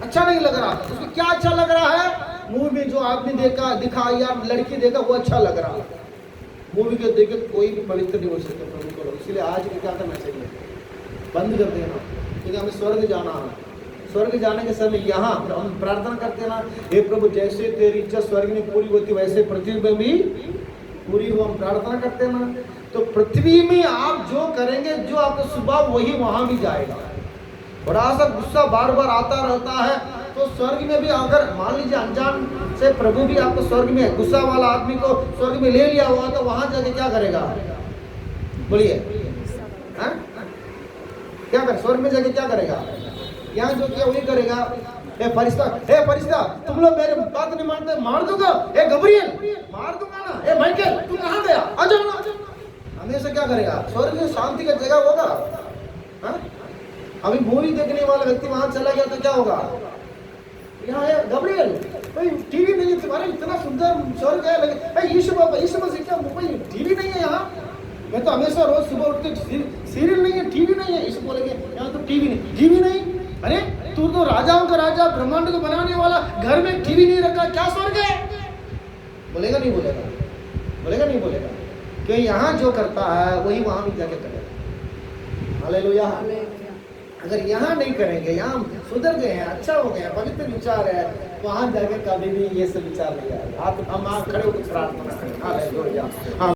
अच्छा नहीं लग रहा। उसको क्या अच्छा लग रहा है? मूवी में जो आदमी दिखा या लड़की देखा वो अच्छा लग रहा है। मूवी को देख के कोई भी पवित्र नहीं हो सकता प्रभु को। इसलिए आज क्या करना चाहिए? बंद कर देना, क्योंकि हमें स्वर्ग जाना है। स्वर्ग जाने के समय यहाँ हम प्रार्थना करते ना, हे प्रभु जैसे तेरी इच्छा स्वर्ग में पूरी होती वैसे पृथ्वी में भी पूरी हो। हम प्रार्थना करते ना, तो पृथ्वी में आप जो करेंगे, जो आपका स्वभाव वही वहां भी जाएगा। बड़ा सा गुस्सा बार बार आता रहता है, तो स्वर्ग में भी अगर मान लीजिए अनजान से प्रभु भी आपको स्वर्ग में गुस्सा वाला आदमी को स्वर्ग में ले लिया हुआ, तो वहां जाके क्या करेगा? बोलिए, क्या कर स्वर्ग में जाके क्या करेगा? यहाँ जो किया वही करेगा। ए फरिश्ता, तुम लोग मेरे बात नहीं मानते, मार दूंगा। ए गब्रियल, मार दूंगा ना। ए माइकल, तू कहाँ गया? आ जाओ ना। हमेशा क्या करेगा? स्वर्ग में शांति का जगह होगा। हाँ? अभी मूवी देखने वाला व्यक्ति वहां चला गया तो क्या होगा? यहाँ है गब्रियल, भाई टीवी नहीं है तुम्हारे, इतना सुंदर स्वर्ग है, लेकिन यीशु मसीह क्या भाई टीवी नहीं है यहाँ? मैं तो हमेशा रोज सुबह उठ के सीरियल नहीं है, टीवी नहीं है। यीशु बोलेंगे यहाँ तो टीवी नहीं। अरे तू तो राजाओं का राजा, ब्रह्मांड को बनाने वाला, घर में टीवी नहीं रखा, क्या स्वर्ग है? बोलेगा नहीं बोलेगा। क्यों? यहाँ जो करता है वही वहां भी जाके करेगा। हालेलुया। अगर यहाँ नहीं करेंगे, यहाँ सुधर गए हैं, अच्छा हो गया, पवित्र विचार है, वहां जाके कभी भी ये सब विचार नहीं आएगा। आप हम खड़े होकर प्रार्थना करें। हालेलुया।